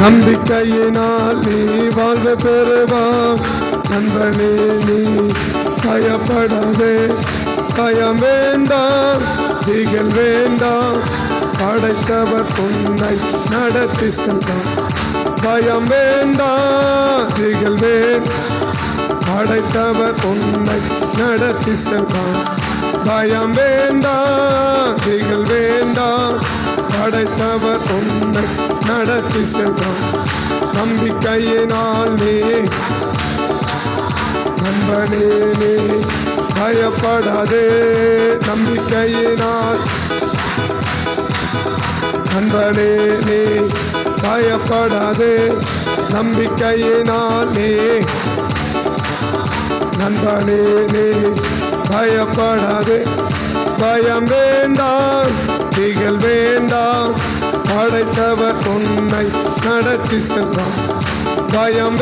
நம்பிக்கையினால் நீ வாழ்வு பெறுவாய். நண்பனே நீ பயப்படாதே, பயம் வேண்டாம், திகில் வேண்டாம், படைத்தவர் உன்னை நடத்தி செல்வார். பயம் வேண்டாம், திகில் வேண்டாம், படைத்தவர் உன்னை நடத்தி செல்வார். பயம் வேண்டாம், திகில் வேண்டாம், படைத்தவர் உன்னை நடத்தி செல்வார். நம்பிக்கையினால் நீ நண்பனே நீ பயப்படாதே, நம்பிக்கையினால் நண்பனே நீ பயப்படாதே, நம்பிக்கையினால் நீ நண்பனே நீ பயப்படாதே. பயம் வேண்டாம், திகில் வேண்டாம், படைத்தவர் உன்னை நடத்தி செல்வார். பயம்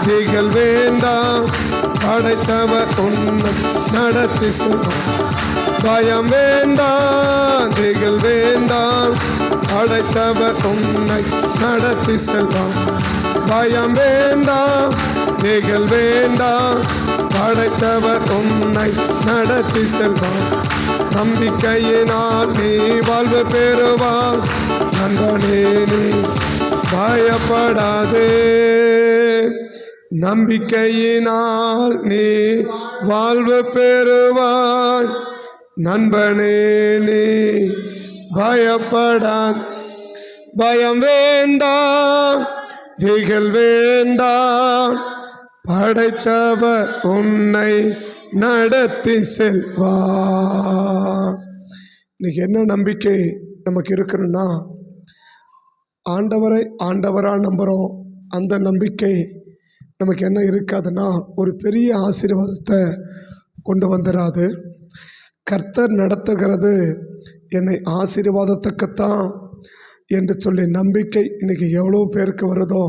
திகில் வேண்டாம், படைத்தவர் உன்னை நடத்தி செல்வார். பயம் வேண்டாம், திகில் வேண்டாம், படைத்தவர் உன்னை நடத்தி செல்வார். பயம் வேண்டாம், திகில் வேண்டாம், படைத்தவர் உன்னை நடத்தி செல்வார். நம்பிக்கையினால் நீ வாழ்வு பெறுவாய். நண்பனே நீ பயப்படாதே, நம்பிக்கையினால் நீ வாழ்வு பெறுவாய். நண்பனே நீ பயப்படாதே, பயம் வேண்டாம், திகில் வேண்டாம், படைத்தவர் உன்னை நடத்தி செல்வார். இன்னைக்கு என்ன நம்பிக்கை நமக்கு இருக்குன்னா, ஆண்டவரை ஆண்டவராக நம்புகிறோம். அந்த நம்பிக்கை நமக்கு என்ன இருக்காதுன்னா ஒரு பெரிய ஆசீர்வாதத்தை கொண்டு வந்துடாது. கர்த்தர் நடத்துகிறது என்னை ஆசீர்வாதத்துக்குத்தான் என்று சொல்லி நம்பிக்கை இன்றைக்கி எவ்வளோ பேருக்கு வருதோ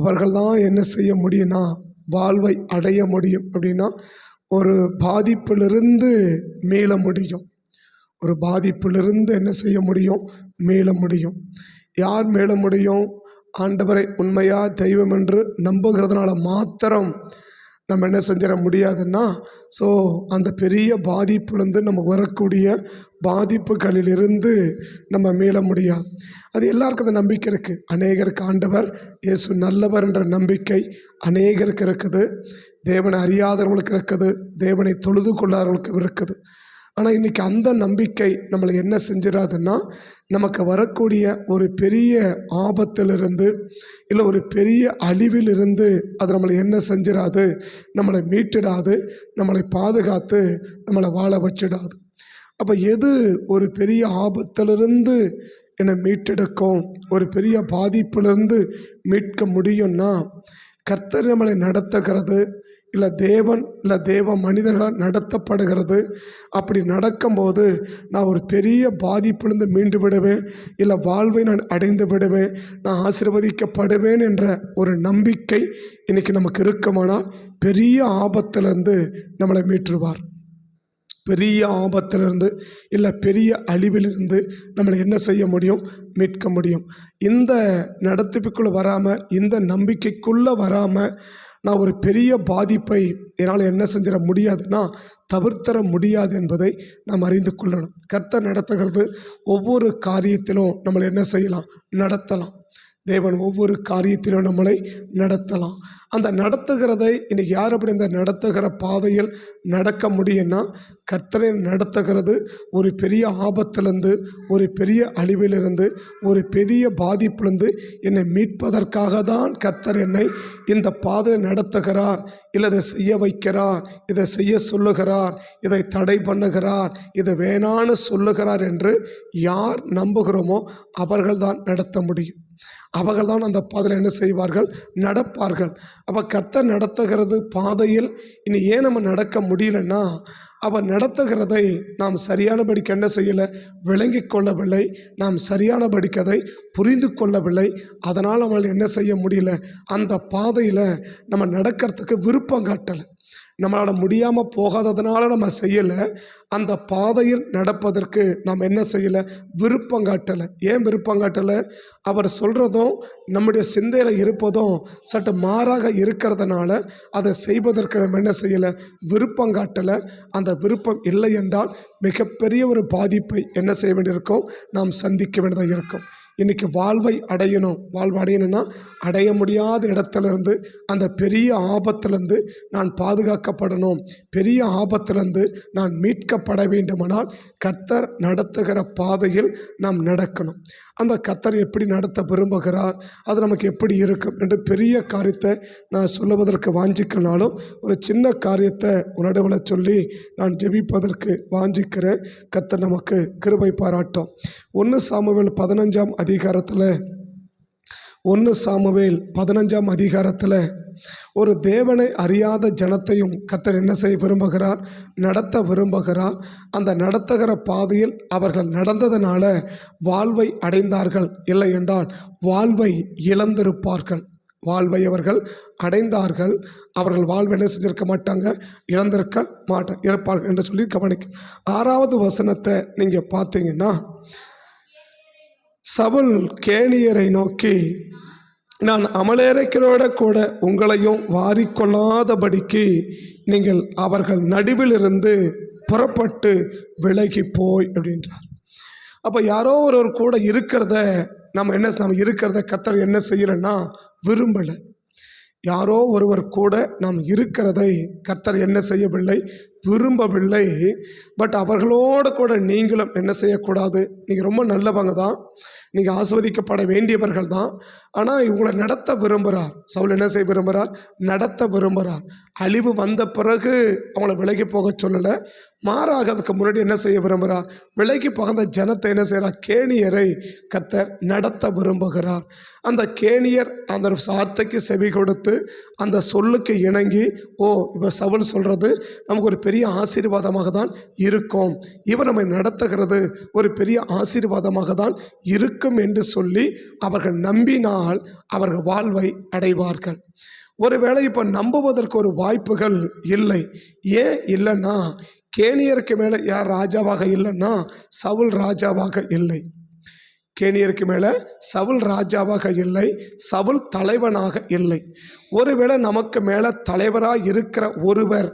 அவர்கள் தான் என்ன செய்ய முடியும்னா வாழ்வை அடைய முடியும். அப்படின்னா ஒரு பாதிப்பிலிருந்து மீள முடியும். ஒரு பாதிப்பிலிருந்து என்ன செய்ய முடியும்? மீள முடியும். யார் மீள முடியும்? ஆண்டவரை உண்மையாக தெய்வம் என்று நம்புகிறதுனால மாத்திரம் நம்ம என்ன செஞ்சிட முடியாதுன்னா, ஸோ அந்த பெரிய பாதிப்புலேருந்து நம்ம வரக்கூடிய பாதிப்புகளிலிருந்து நம்ம மீள முடியாது. அது எல்லாருக்கும் அந்த நம்பிக்கை இருக்குது. அநேகருக்கு ஆண்டவர் இயேசு நல்லவர் என்ற நம்பிக்கை அநேகருக்கு இருக்குது. தேவனை அறியாதவர்களுக்கு இருக்குது, தேவனை தொழுது கொள்ளாதவர்களுக்கு இருக்குது. ஆனால் இன்றைக்கி அந்த நம்பிக்கை நம்மளை என்ன செஞ்சிடாதுன்னா, நமக்கு வரக்கூடிய ஒரு பெரிய ஆபத்திலிருந்து இல்லை ஒரு பெரிய அழிவிலிருந்து அது நம்மளை என்ன செஞ்சிடாது, நம்மளை மீட்டிடாது, நம்மளை பாதுகாத்து நம்மளை வாழ வச்சிடாது. அப்போ எது ஒரு பெரிய ஆபத்திலிருந்து என்னை மீட்டெடுக்கும், ஒரு பெரிய பாதிப்பிலிருந்து மீட்க முடியும்னா, கர்த்தர் நம்மளை நடத்துகிறது இல்லை தேவன் இல்லை தேவ மனிதர்களால் நடத்தப்படுகிறது. அப்படி நடக்கும்போது நான் ஒரு பெரிய பாதிப்பிலிருந்து மீண்டு விடுவேன், இல்லை வாழ்வை நான் அடைந்து விடுவேன், நான் ஆசீர்வதிக்கப்படுவேன் என்ற ஒரு நம்பிக்கை இன்றைக்கி நமக்கு இருக்குமானால் பெரிய ஆபத்திலிருந்து நம்மளை மீட்டுருவார். பெரிய ஆபத்திலிருந்து இல்லை பெரிய அழிவிலிருந்து நம்மளை என்ன செய்ய முடியும்? மீட்க முடியும். இந்த நடத்திப்புக்குள்ளே வராமல், இந்த நம்பிக்கைக்குள்ளே வராமல் நான் ஒரு பெரிய பாதிப்பை என்னால் என்ன செஞ்சிட முடியாதுன்னா தவிர்த்தர முடியாது என்பதை நாம் அறிந்து கொள்ளணும். கர்த்தர் நடத்துகிறது ஒவ்வொரு காரியத்திலும் நம்மளை என்ன செய்யலாம்? நடத்தலாம். தேவன் ஒவ்வொரு காரியத்திலும் நம்மளை நடத்தலாம். அந்த நடத்துகிறதை இன்றைக்கி யார் அப்படி அந்த நடத்துகிற பாதையில் நடக்க முடியும்னா, கர்த்தரை நடத்துகிறது ஒரு பெரிய ஆபத்திலிருந்து, ஒரு பெரிய அழிவிலிருந்து, ஒரு பெரிய பாதிப்பிலிருந்து என்னை மீட்பதற்காக தான் கர்த்தர் என்னை இந்த பாதையை நடத்துகிறார். இல்லை இதை செய்ய வைக்கிறார், இதை செய்ய சொல்லுகிறார், இதை தடை பண்ணுகிறார், இதை வேணான்னு சொல்லுகிறார் என்று யார் நம்புகிறோமோ அவர்கள்தான் நடத்த முடியும். அவர்கள் தான் அந்த பாதையில் என்ன செய்வார்கள்? நடப்பார்கள். அப்போ கர்த்தர் நடத்துகிறது பாதையில் இனி ஏன் நம்ம நடக்க முடியலன்னா, அவர் நடத்துகிறதை நாம் சரியானபடிக்கு என்ன செய்யலை? விளங்கி கொள்ளவில்லை. நாம் சரியானபடிக்கு அதை புரிந்து கொள்ளவில்லை. அதனால் நம்மளால் என்ன செய்ய முடியல? அந்த பாதையில் நம்ம நடக்கிறதுக்கு விருப்பம் காட்டலை. நம்மளால் முடியாமல் போகாததுனால நம்ம செய்யலை. அந்த பாதையில் நடப்பதற்கு நாம் என்ன செய்யலை? விருப்பம் காட்டலை. ஏன் விருப்பம் காட்டலை? அவர் சொல்கிறதும் நம்முடைய சிந்தையில் இருப்பதும் சற்று மாறாக இருக்கிறதுனால அதை செய்வதற்கு நம்ம என்ன செய்யலை? விருப்பம் காட்டலை. அந்த விருப்பம் இல்லை என்றால் மிகப்பெரிய ஒரு பாதிப்பை என்ன செய்ய வேண்டியிருக்கும்? நாம் சந்திக்க வேண்டியதாக இருக்கும். இன்றைக்கி வாழ்வை அடையணும். வாழ்வை அடையணும்னா அடைய முடியாத இடத்துலேருந்து, அந்த பெரிய ஆபத்துலேருந்து நான் பாதுகாக்கப்படணும், பெரிய ஆபத்துலேருந்து நான் மீட்கப்பட வேண்டுமானால் கர்த்தர் நடத்துகிற பாதையில் நாம் நடக்கணும். அந்த கர்த்தர் எப்படி நடத்த விரும்புகிறார், அது நமக்கு எப்படி இருக்கும் என்று பெரிய காரியத்தை நான் சொல்லுவதற்கு வாஞ்சிக்கனாலும் ஒரு சின்ன காரியத்தை உணர்வில் சொல்லி நான் ஜெபிப்பதற்கு வாஞ்சிக்கிறேன். கர்த்தர் நமக்கு கிருபை பாராட்டும். 1 சாமுவேல் 15ஆம் அதிகாரத்தில் ஒரு தேவனை அறியாத ஜனத்தையும் கர்த்தர் என்ன செய்ய விரும்புகிறார்? நடத்த விரும்புகிறார். அந்த நடத்துகிற பாதையில் அவர்கள் நடந்ததனால வாழ்வை அடைந்தார்கள், இல்லை என்றால் வாழ்வை இழந்திருப்பார்கள். வாழ்வை அவர்கள் அடைந்தார்கள். அவர்கள் வாழ்வை என்ன செஞ்சிருக்க மாட்டாங்க? இழந்திருக்க இருப்பார்கள் என்று சொல்லி கவனிக்க. 6வது வசனத்தை நீங்கள் பார்த்தீங்கன்னா, சவுல் கேனியரை நோக்கி, நான் அமலேரையரோட கூட உங்களையும் வாரிக்கொள்ளாதபடிக்கு நீங்கள் அவர்கள் நடுவிலிருந்து புறப்பட்டு விலகி போய் அப்படின்றார். அப்போ யாரோ ஒருவர் கூட இருக்கிறத நம்ம இருக்கிறத கர்த்தர் என்ன செய்யலைன்னா விரும்பலை. யாரோ ஒருவர் கூட நாம் இருக்கிறதை கர்த்தர் என்ன செய்யவில்லை? விரும்பவில்லை. பட் அவர்களோடு கூட நீங்களும் என்ன செய்யக்கூடாது? நீங்கள் ரொம்ப நல்லவங்க தான், நீங்கள் ஆஸ்வதிக்கப்பட வேண்டியவர்கள் தான். ஆனால் இவங்களை நடத்த விரும்புகிறார். சவுல் என்ன செய்ய விரும்புகிறார்? நடத்த விரும்புகிறார். அழிவு வந்த பிறகு அவங்கள விலகி போக சொல்லலை. மாறாக அதுக்கு முன்னாடி என்ன செய்ய விரும்புகிறார்? விலகி போகிற ஜனத்தை என்ன செய்கிறார்? கேணியரை கர்த்தர் நடத்த விரும்புகிறார். அந்த கேணியர் அந்த வார்த்தைக்கு செவி கொடுத்து அந்த சொல்லுக்கு இணங்கி, இப்போ சவுல் சொல்கிறது நமக்கு ஒரு பெரிய ஆசீர்வாதமாக தான் இருக்கும், இவர் நம்மை நடத்துகிறது ஒரு பெரிய ஆசீர்வாதமாக தான் இருக்கும் என்று சொல்லி அவர்கள் நம்பினால் அவர்கள் வாழ்வை அடைவார்கள். ஒருவேளை இப்போ நம்புவதற்கு ஒரு வாய்ப்புகள் இல்லை. ஏன் இல்லைன்னா, கேணியருக்கு மேலே யார் ராஜாவாக இல்லைன்னா சவுல் ராஜாவாக இல்லை. கேணியருக்கு மேலே சவுல் ராஜாவாக இல்லை, சவுல் தலைவனாக இல்லை. ஒருவேளை நமக்கு மேலே தலைவராக இருக்கிற ஒருவர்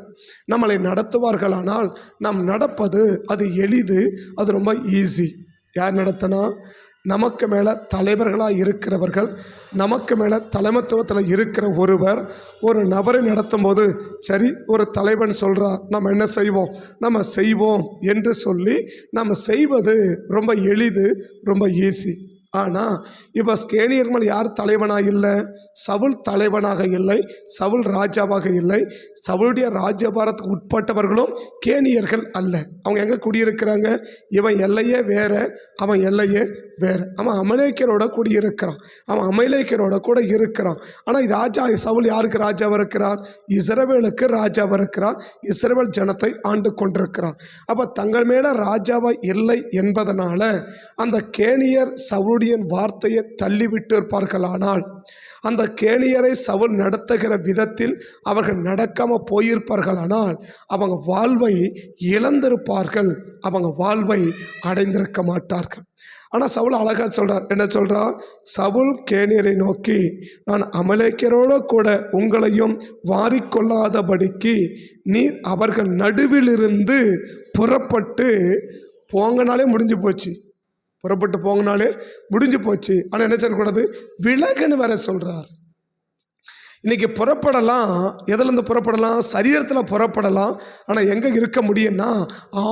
நம்மளை நடத்துவார்களானால் நாம் நடப்பது அது எளிது, அது ரொம்ப ஈஸி. யார் நடத்தினா? நமக்கு மேலே தலைவர்களாக இருக்கிறவர்கள், நமக்கு மேலே தலைமைத்துவத்தில் இருக்கிற ஒருவர் ஒரு நபரை நடத்தும் போது, சரி ஒரு தலைவன் சொல்கிறார் நம்ம என்ன செய்வோம், நம்ம செய்வோம் என்று சொல்லி நம்ம செய்வது ரொம்ப எளிது, ரொம்ப ஈஸி. ஆனால் இப்போ கேணியர் மேல் யார் தலைவனாக இல்லை? சவுல் தலைவனாக இல்லை, சவுல் ராஜாவாக இல்லை. சவுளுடைய ராஜ்யபாரத்துக்கு உட்பட்டவர்களும் கேணியர்கள் அல்ல. அவங்க எங்கே குடியிருக்கிறாங்க? இவன் எல்லையே வேற, அவன் எல்லையே வேறு. அவன் அமலேக்கியரோட குடியிருக்கிறான், அவன் அமலேக்கியரோட கூட இருக்கிறான். ஆனால் ராஜா சவுல் யாருக்கு ராஜாவாக இருக்கிறார்? இஸ்ரவேலுக்கு ராஜாவாக இருக்கிறார். இஸ்ரவேல் ஜனத்தை ஆண்டு கொண்டிருக்கிறார். அப்போ தங்கள் மேலே ராஜாவாக இல்லை என்பதனால அந்த கேணியர் சவுளுடைய வார்த்தையை தள்ளிவிட்டு இருப்பார்களானால், அந்த கேணியரை சவுல் நடத்துகிற விதத்தில் அவர்கள் நடக்காமல் போயிருப்பார்களானால் அவங்க வாழ்வை இழந்திருப்பார்கள், அவங்க வாழ்வை அடைந்திருக்க மாட்டார்கள். ஆனால் சவுல் அழகாக சொல்கிறார். என்ன சொல்கிறார்? சவுல் கேணியரை நோக்கி, நான் அமலேக்கியரோடு கூட உங்களையும் வாரிக்கொள்ளாதபடிக்கு நீர் அவர்கள் நடுவிலிருந்து புறப்பட்டு போங்கனாலே முடிஞ்சு போச்சு. புறப்பட்டு போங்கனாலே முடிஞ்சு போச்சு. ஆனால் என்ன சொல்லக்கூடாது? விலகுன்னு வேற சொல்கிறார். இன்றைக்கி புறப்படலாம். எதுலேருந்து புறப்படலாம்? சரீரத்தில் புறப்படலாம். ஆனால் எங்கே இருக்க முடியும்னா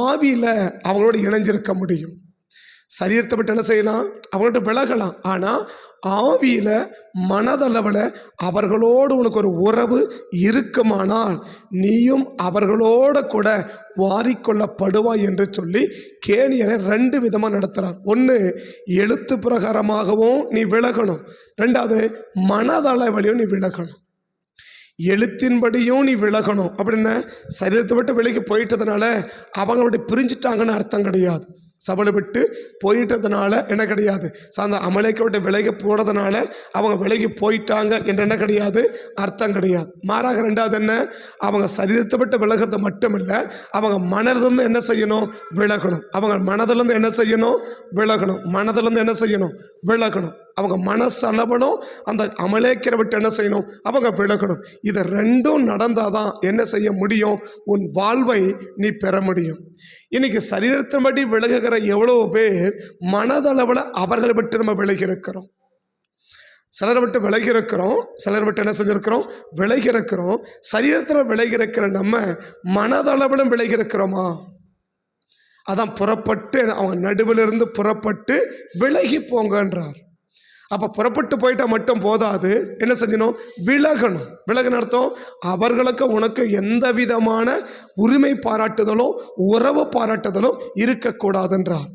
ஆவியில் அவங்களோட இணைஞ்சிருக்க முடியும். சரீரத்தை விட்டு என்ன செய்யலாம்? அவங்கள்ட்ட விலகலாம். ஆனால் ஆவியில் மனதளவில் அவர்களோடு உனக்கு ஒரு உறவு இருக்குமானால் நீயும் அவர்களோடு கூட வாரிக்கொள்ளப்படுவாய் என்று சொல்லி கேணியரை 2 விதமாக நடத்துகிறார். ஒன்று, எழுத்து பிரகாரமாகவும் நீ விலகணும். 2வது, மனதளவிலையும் நீ விலகணும். எழுத்தின்படியும் நீ விலகணும். அப்படின்னா சரீரத்தை விட்டு விலகி போயிட்டதுனால அவங்க அப்படி பிரிஞ்சுட்டாங்கன்னு அர்த்தம் கிடையாது. சபலை விட்டு போயிட்டதுனால என்ன கிடையாது, அந்த அமலேக்கை விட்டு விலகி போகிறதுனால அவங்க விலகி போயிட்டாங்க என்று என்ன கிடையாது, அர்த்தம் கிடையாது. மாறாக ரெண்டாவது என்ன, அவங்க சரீரத்தை விட்டு விலகிறது மட்டும் இல்லை, அவங்க மனதிலிருந்து என்ன செய்யணும், விலகணும். அவங்க மனதிலிருந்து என்ன செய்யணும், விலகணும். மனதிலிருந்து என்ன செய்யணும், விலகணும். அவங்க மனசளவனும் அந்த அமலேக்கரை விட்டு என்ன செய்யணும், அவங்க விலகணும். இது ரெண்டும் நடந்தாதான் என்ன செய்ய முடியும், உன் வாழ்வை நீ பெற முடியும். இன்னைக்கு சரீரத்தின்படி விலகுகிற எவ்வளவு பேர் மனதளவில் அவர்களை விட்டு நம்ம விலகி இருக்கிறோம். சிலரை விட்டு விலகி இருக்கிறோம், சிலரை விட்டு என்ன செஞ்சிருக்கிறோம், விலகி இருக்கிறோம். சரீரத்தில் விலகி இருக்கிற நம்ம மனதளவிலும் விலகி இருக்கிறோமா? அதான் புறப்பட்டு அவங்க நடுவிலிருந்து புறப்பட்டு விலகி போங்கன்றார். அப்போ புறப்பட்டு போயிட்டா மட்டும் போதாது, என்ன செஞ்சணும், விலகணும். விலகுன அர்த்தம் அவர்களுக்கு உனக்கு எந்த விதமான உரிமை பாராட்டுதலும் உறவு பாராட்டுதலும் இருக்கக்கூடாதுன்றார்.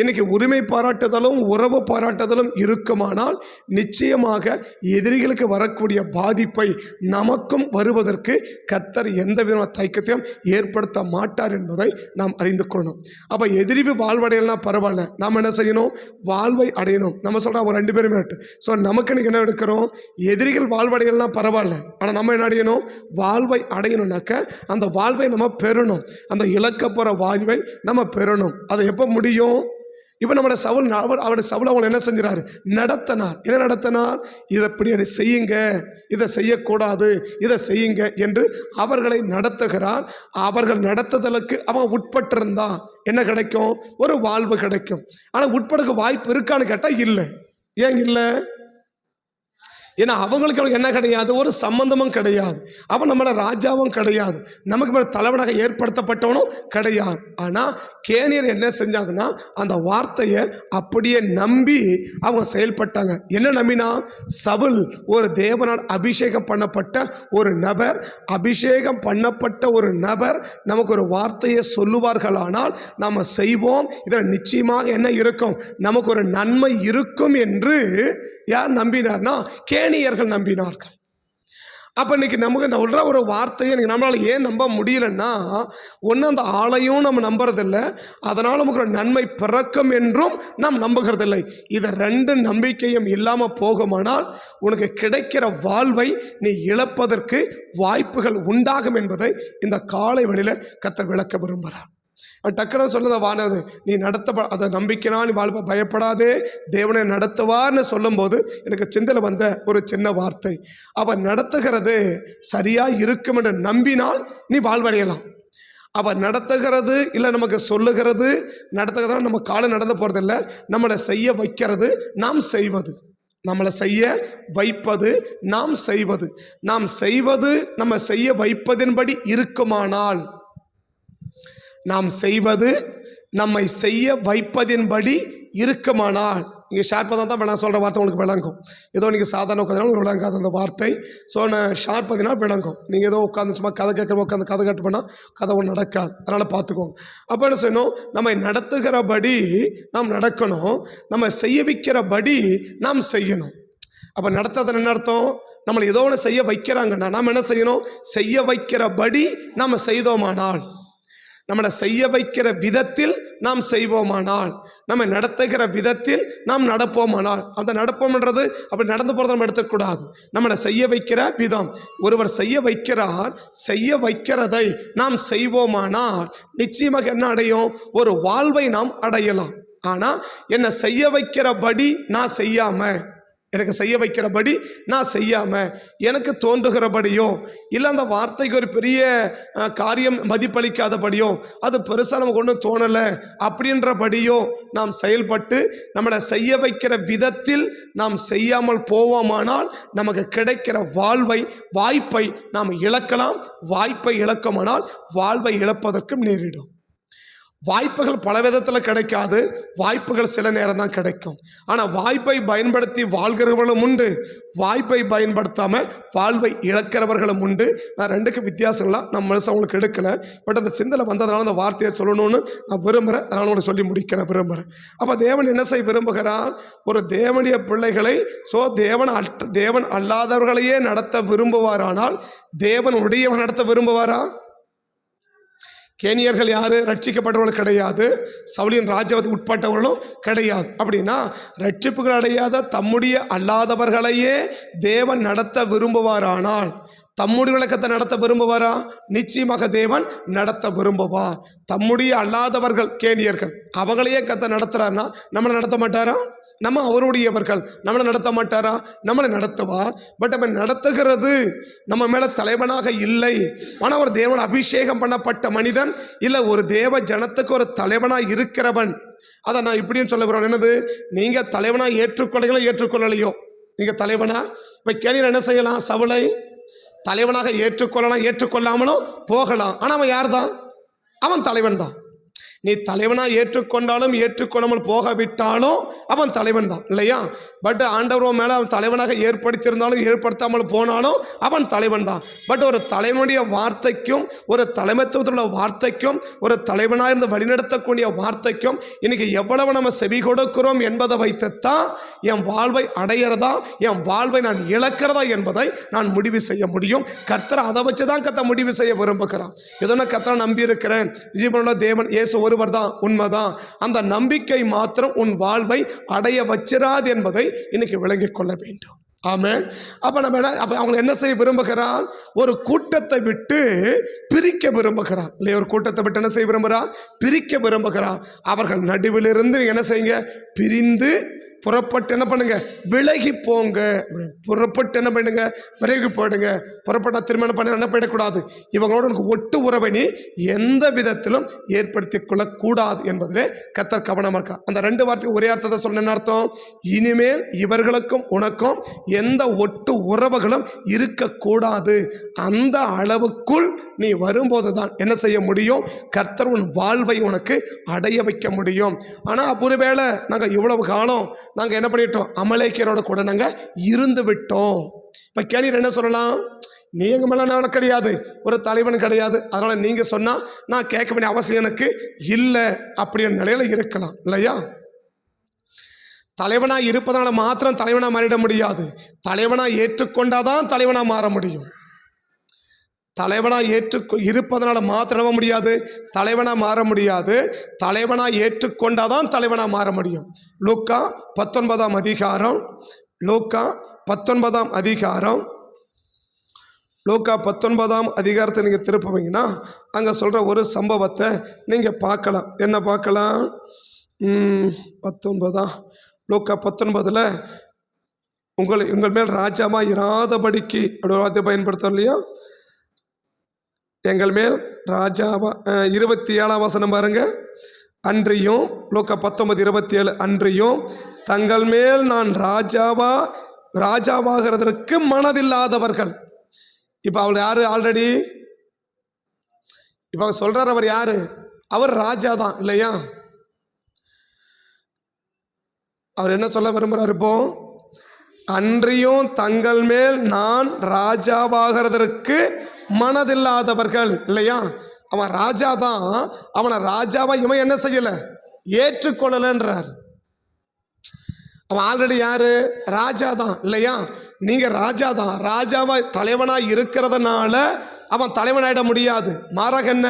இன்னைக்கு உரிமை பாராட்டுதலும் உறவு பாராட்டுதலும் இருக்குமானால் நிச்சயமாக எதிரிகளுக்கு வரக்கூடிய பாதிப்பை நமக்கும் வருவதற்கு கர்த்தர் எந்த விதமான தயக்கத்தையும் ஏற்படுத்த மாட்டார் என்பதை நாம் அறிந்து கொள்ளணும். அப்போ எதிரி வாழ்வடையலாம் பரவாயில்ல, நாம் என்ன செய்யணும், வாழ்வை அடையணும். நம்ம சொல்கிறோம் அவங்க 2 பேருமே இருக்கு. ஸோ நமக்கு இன்னைக்கு என்ன எடுக்கிறோம், எதிரிகள் வாழ்வடையலாம் பரவாயில்ல, ஆனால் நம்ம என்ன அடையணும், வாழ்வை அடையணும்னாக்க அந்த வாழ்வை நம்ம பெறணும். அந்த இழக்க போகிற வாழ்வை நம்ம பெறணும். அதை எப்போ முடியும்? இப்போ நம்மளோட சவுல் அவருடைய சவுல் அவங்க என்ன செஞ்சார், நடத்தினார். என்ன நடத்தினார், இதை இப்படி செய்யுங்க, இதை செய்யக்கூடாது, இதை செய்யுங்க என்று அவர்களை நடத்துகிறார். அவர்கள் நடத்துதலுக்கு அவங்க உட்பட்டிருந்தா என்ன கிடைக்கும், ஒரு வாழ்வு கிடைக்கும். ஆனால் உட்படுக்க வாய்ப்பு இருக்கான்னு கேட்டால் இல்லை. ஏன் இல்லை? ஏன்னா அவங்களுக்கு என்ன கிடையாது, ஒரு சம்பந்தமும் கிடையாது. அவன் நம்மள ராஜாவும் கிடையாது, நமக்கு மேலே தலைவனாக ஏற்படுத்தப்பட்டவனும் கிடையாது. ஆனால் கேனியர் என்ன செஞ்சாங்கன்னா அந்த வார்த்தையை அப்படியே நம்பி அவங்க செயல்பட்டாங்க. என்ன நம்பினா, சவுல் ஒரு தேவனால் அபிஷேகம் பண்ணப்பட்ட ஒரு நபர், அபிஷேகம் பண்ணப்பட்ட ஒரு நபர் நமக்கு ஒரு வார்த்தையை சொல்லுவார்களானால் நாம் செய்வோம், இதில் நிச்சயமாக என்ன இருக்கும், நமக்கு ஒரு நன்மை இருக்கும் என்று யார் நம்பினார்னா கேனியர்கள் நம்பினார்கள். அப்போ இன்னைக்கு நமக்கு சொல்கிற ஒரு வார்த்தையை இன்னைக்கு நம்மளால் ஏன் நம்ப முடியலன்னா, ஒன்று அந்த ஆளையும் நம்ம நம்புறதில்லை, அதனால் நமக்கு ஒரு நன்மை பிறக்கும் என்றும் நாம் நம்புகிறதில்லை. இதை 2 நம்பிக்கையும் இல்லாமல் போகுமானால் உனக்கு கிடைக்கிற வாழ்வை நீ இழப்பதற்கு வாய்ப்புகள் உண்டாகும் என்பதை இந்த காலை வேளையில் கர்த்தர் விளக்க விரும்புகிறார். டக்குனு சொன்னதை வானது நீ அதை நம்பிக்கைனா நீ வாழ்ப்ப, பயப்படாதே தேவனை நடத்துவார்னு சொல்லும்போது எனக்கு சிந்தனை வந்த ஒரு சின்ன வார்த்தை, அவர் நடத்துகிறது சரியாக இருக்கும் என்று நம்பினால் நீ வாழ்வடையலாம். அவர் நடத்துகிறது இல்லை நமக்கு சொல்லுகிறது, நடத்துகிறதா நம்ம காலம் நடந்து போகிறதில்ல, நம்மளை செய்ய வைக்கிறது நாம் செய்வது, நம்மளை செய்ய வைப்பது நாம் செய்வது, நாம் செய்வது நம்ம செய்ய வைப்பதின்படி இருக்குமானால், நாம் செய்வது நம்மை செய்ய வைப்பதின்படி இருக்குமானால், நீங்கள் ஷார்ப்பாக தான் நான் சொல்கிற வார்த்தை உங்களுக்கு விளங்கும். ஏதோ நீங்கள் சாதாரண உட்காந்துனா உங்களுக்கு விளங்காது அந்த வார்த்தை. ஸோ நான் ஷார்ப்பாக விளங்கும். நீங்கள் ஏதோ உட்காந்து சும்மா கதை கேட்குற உட்காந்து கதை கேட்டு பண்ணால் கதை ஒன்று நடக்காது. அதனால் பார்த்துக்கோங்க. அப்போ என்ன செய்யணும், நம்ம நடத்துகிறபடி நாம் நடக்கணும், நம்ம செய்ய வைக்கிறபடி நாம் செய்யணும். அப்போ நடத்துறது என்ன அர்த்தம், நம்மளை ஏதோ ஒன்று செய்ய வைக்கிறாங்கன்னா நாம் என்ன செய்யணும், செய்ய வைக்கிறபடி நாம் செய்தோமானால், நம்மளை செய்ய வைக்கிற விதத்தில் நாம் செய்வோமானால், நம்ம நடத்துகிற விதத்தில் நாம் நடப்போமானால், அந்த நடப்போம்ன்றது அப்படி நடந்து போகிறத நம்ம எடுத்துக்கூடாது. நம்மளை செய்ய வைக்கிற விதம், ஒருவர் செய்ய வைக்கிறார், செய்ய வைக்கிறதை நாம் செய்வோமானால் நிச்சயமாக என்ன அடையும், ஒரு வாழ்வை நாம் அடையலாம். ஆனால் என்னை செய்ய வைக்கிறபடி நான் செய்யாமல், எனக்கு செய்ய வைக்கிறபடி நான் செய்யாமல் எனக்கு தோன்றுகிறபடியோ, இல்லை அந்த வார்த்தைக்கு ஒரு பெரிய காரியம் மதிப்பளிக்காதபடியோ, அது பெருசாக நமக்கு ஒன்றும் தோணலை அப்படின்றபடியோ நாம் செயல்பட்டு நம்மளை செய்ய வைக்கிற விதத்தில் நாம் செய்யாமல் போவோமானால் நமக்கு கிடைக்கிற வாய்ப்பை நாம் இழக்கலாம். வாய்ப்பை இழக்குமானால் வாழ்வை இழப்பதற்கும் நேரிடும். வாய்ப்புகள் பல விதத்தில் கிடைக்காது, வாய்ப்புகள் சில நேரம் தான் கிடைக்கும். ஆனால் வாய்ப்பை பயன்படுத்தி வாழ்கிறவர்களும் உண்டு, வாய்ப்பை பயன்படுத்தாமல் வாழ்வை இழக்கிறவர்களும் உண்டு. நான் 2க்கும் வித்தியாசங்களாக நம்ம மனசு அவங்களுக்கு எடுக்கலை, பட் அந்த சிந்தனை வந்ததுனால அந்த வார்த்தையை சொல்லணும்னு நான் விரும்புகிறேன். அதனால் உங்களுக்கு சொல்லி முடிக்க விரும்புகிறேன். அப்போ தேவன் என்ன செய்ய விரும்புகிறார், ஒரு தேவனுடைய பிள்ளைகளை தேவன் அல்லாதவர்களையே நடத்த விரும்புவாரானால் தேவன் உடையவன் நடத்த விரும்புவாரா? கேனியர்கள் யாரு? ரட்சிக்கப்பட்டவர்கள் கிடையாது, சவுலின் ராஜ்யத்துக்கு உட்பட்டவர்களும் கிடையாது. அப்படின்னா ரட்சிப்புகள் அடையாத தம்முடைய அல்லாதவர்களையே தேவன் நடத்த விரும்புவாரானால் தம்முடைய விளக்கத்தை நடத்த விரும்புவாரா? நிச்சயமாக தேவன் நடத்த விரும்புவார். தம்முடைய அல்லாதவர்கள் கேனியர்கள் அவங்களையே கத்த நடத்துறாருன்னா நம்மளை நடத்த மாட்டாரா? நம்ம அவருடையவர்கள், நம்மளை நடத்த மாட்டாரா? நம்மளை நடத்துவார். பட் நம்ம நடத்துகிறது நம்ம மேலே தலைவனாக இல்லை. ஆனால் ஒரு தேவன் அபிஷேகம் பண்ணப்பட்ட மனிதன் இல்லை, ஒரு தேவ ஜனத்துக்கு ஒரு தலைவனாக இருக்கிறவன். அதை நான் இப்படின்னு சொல்ல விரும்புகிறேன். என்னது? நீங்கள் தலைவனாக ஏற்றுக்கொள்ளைகளோ ஏற்றுக்கொள்ளலையோ, நீங்கள் தலைவனா இப்போ கேனியர் என்ன செய்யலாம்? சவுலை தலைவனாக ஏற்றுக்கொள்ளலாம், ஏற்றுக்கொள்ளாமலும் போகலாம். ஆனால் அவன் யார் தான்? அவன் தலைவன் தான். நீ தலைவனாக ஏற்றுக்கொண்டாலும் ஏற்றுக்கொள்ளாமல் போகவிட்டாலும் அவன் தலைவன் தான், இல்லையா? பட் ஆண்டவர் மேலே அவன் தலைவனாக ஏற்படுத்தியிருந்தாலும் ஏற்படுத்தாமல் போனாலும் அவன் தலைவன் தான். பட் ஒரு தலைவனுடைய வார்த்தைக்கும் ஒரு தலைமைத்துவத்தில் உள்ள வார்த்தைக்கும் ஒரு தலைவனாக இருந்து வழிநடத்தக்கூடிய வார்த்தைக்கும் இன்னைக்கு எவ்வளவு நம்ம செவி கொடுக்கிறோம் என்பதை வைத்துத்தான் என் வாழ்வை அடையிறதா என் வாழ்வை நான் இழக்கிறதா என்பதை நான் முடிவு செய்ய முடியும். கர்த்தர் அதை வச்சு தான் கர்த்தர் முடிவு செய்ய விரும்புகிறான். ஏதோ நான் கர்த்தரை நம்பி இருக்கிறேன், ஜீவனுள்ள தேவன் இயேசு ஒருவர் தான், உண்மைதான். அந்த நம்பிக்கை மாத்திரம் உன் வாழ்வை அடைய வச்சிராது என்பதை இன்னைக்கு விளங்கிக் கொள்ள வேண்டும். ஆமென். அப்ப நம்ம அவங்க என்ன செய்ய விரும்புகிறான்? ஒரு கூட்டத்தை விட்டு பிரிக்க விரும்புகிறான், இல்லையா? ஒரு கூட்டத்தை விட்டு என்ன செய்ய விரும்புகிறான்? பிரிக்க விரும்புகிறான். அவர்கள் நடுவிலிருந்து என்ன செய்யுங்க? பிரிந்து புறப்பட்டு என்ன பண்ணுங்க? விலகி போங்க. புறப்பட்டு என்ன பண்ணுங்க? விலகி போயிடுங்க. புறப்பட்ட திருமணம் பண்ண என்ன போயிடக்கூடாது. இவங்களோட உனக்கு ஒட்டு உறவை நீ எந்த விதத்திலும் ஏற்படுத்தி கொள்ளக்கூடாது என்பதிலே கர்த்தர் கவனமாக இருக்கா. அந்த 2 வார்த்தைக்கு ஒரே அர்த்தத்தை சொல்ல என்ன அர்த்தம்? இனிமேல் இவர்களுக்கும் உனக்கும் எந்த ஒட்டு உறவுகளும் இருக்கக்கூடாது. அந்த அளவுக்குள் நீ வரும்போது தான் என்ன செய்ய முடியும்? கர்த்தர் உன் வாழ்வை உனக்கு அடைய வைக்க முடியும். ஆனால் ஒருவேளை நாங்கள் இவ்வளவு காலம் நாங்கள் என்ன பண்ணிட்டோம்? அமலேக்கியரோட கூட நாங்கள் இருந்து விட்டோம். இப்போ கேனியர் என்ன சொல்லலாம்? நீ எங்கள் மேலே நான் கிடையாது, ஒரு தலைவன் கிடையாது, அதனால் நீங்கள் சொன்னால் நான் கேட்க வேண்டிய அவசியம் எனக்கு இல்லை அப்படின்ற நிலையில் இருக்கலாம், இல்லையா? தலைவனாக இருப்பதனால மாத்திரம் தலைவனாக மாறிட முடியாது. தலைவனாக ஏற்றுக்கொண்டாதான் தலைவனாக மாற முடியும். தலைவனாக இருப்பதனால மாத்திரமா முடியாது, தலைவனாக மாற முடியாது. தலைவனாக ஏற்றுக்கொண்டாதான் தலைவனாக மாற முடியும். லூக்கா 19ஆம் அதிகாரம், லூக்கா 19ஆம் அதிகாரம், லூக்கா 19ஆம் அதிகாரத்தை நீங்கள் திருப்புவீங்கன்னா அங்கே சொல்கிற ஒரு சம்பவத்தை நீங்கள் பார்க்கலாம். என்ன பார்க்கலாம்? 19 லூக்கா 19 உங்கள் மேல் ராஜாவாக இராதபடிக்கு அப்படி வார்த்தை பயன்படுத்தோம், இல்லையா? எங்கள் மேல் ராஜாவா 27ஆம் வசனம் பாருங்க. அன்றியும் லூக்கா 19:27 அன்றியும் தங்கள் மேல் நான் ராஜாவாகிறதற்கு மனதில்லாதவர்கள். இப்போ அவர் யாரு? ஆல்ரெடி இப்போ அவர் சொல்றார், அவர் யாரு? அவர் ராஜா தான், இல்லையா? அவர் என்ன சொல்ல விரும்புகிறார்? இப்போ அன்றியும் தங்கள் மேல் நான் ராஜாவாகிறதற்கு மனதில்லாதவர்கள், இல்லையா? அவன் ராஜா தான், அவனை ராஜாவா இவன் என்ன செய்யல? ஏற்றுக்கொள்ளலன்றார். அவன் ஆல்ரெடி யாரு? ராஜா தான், இல்லையா? நீங்க ராஜா தான், ராஜாவா தலைவனா இருக்கிறதுனால அவன் தலைவனாயிட முடியாது. மாறாக என்ன?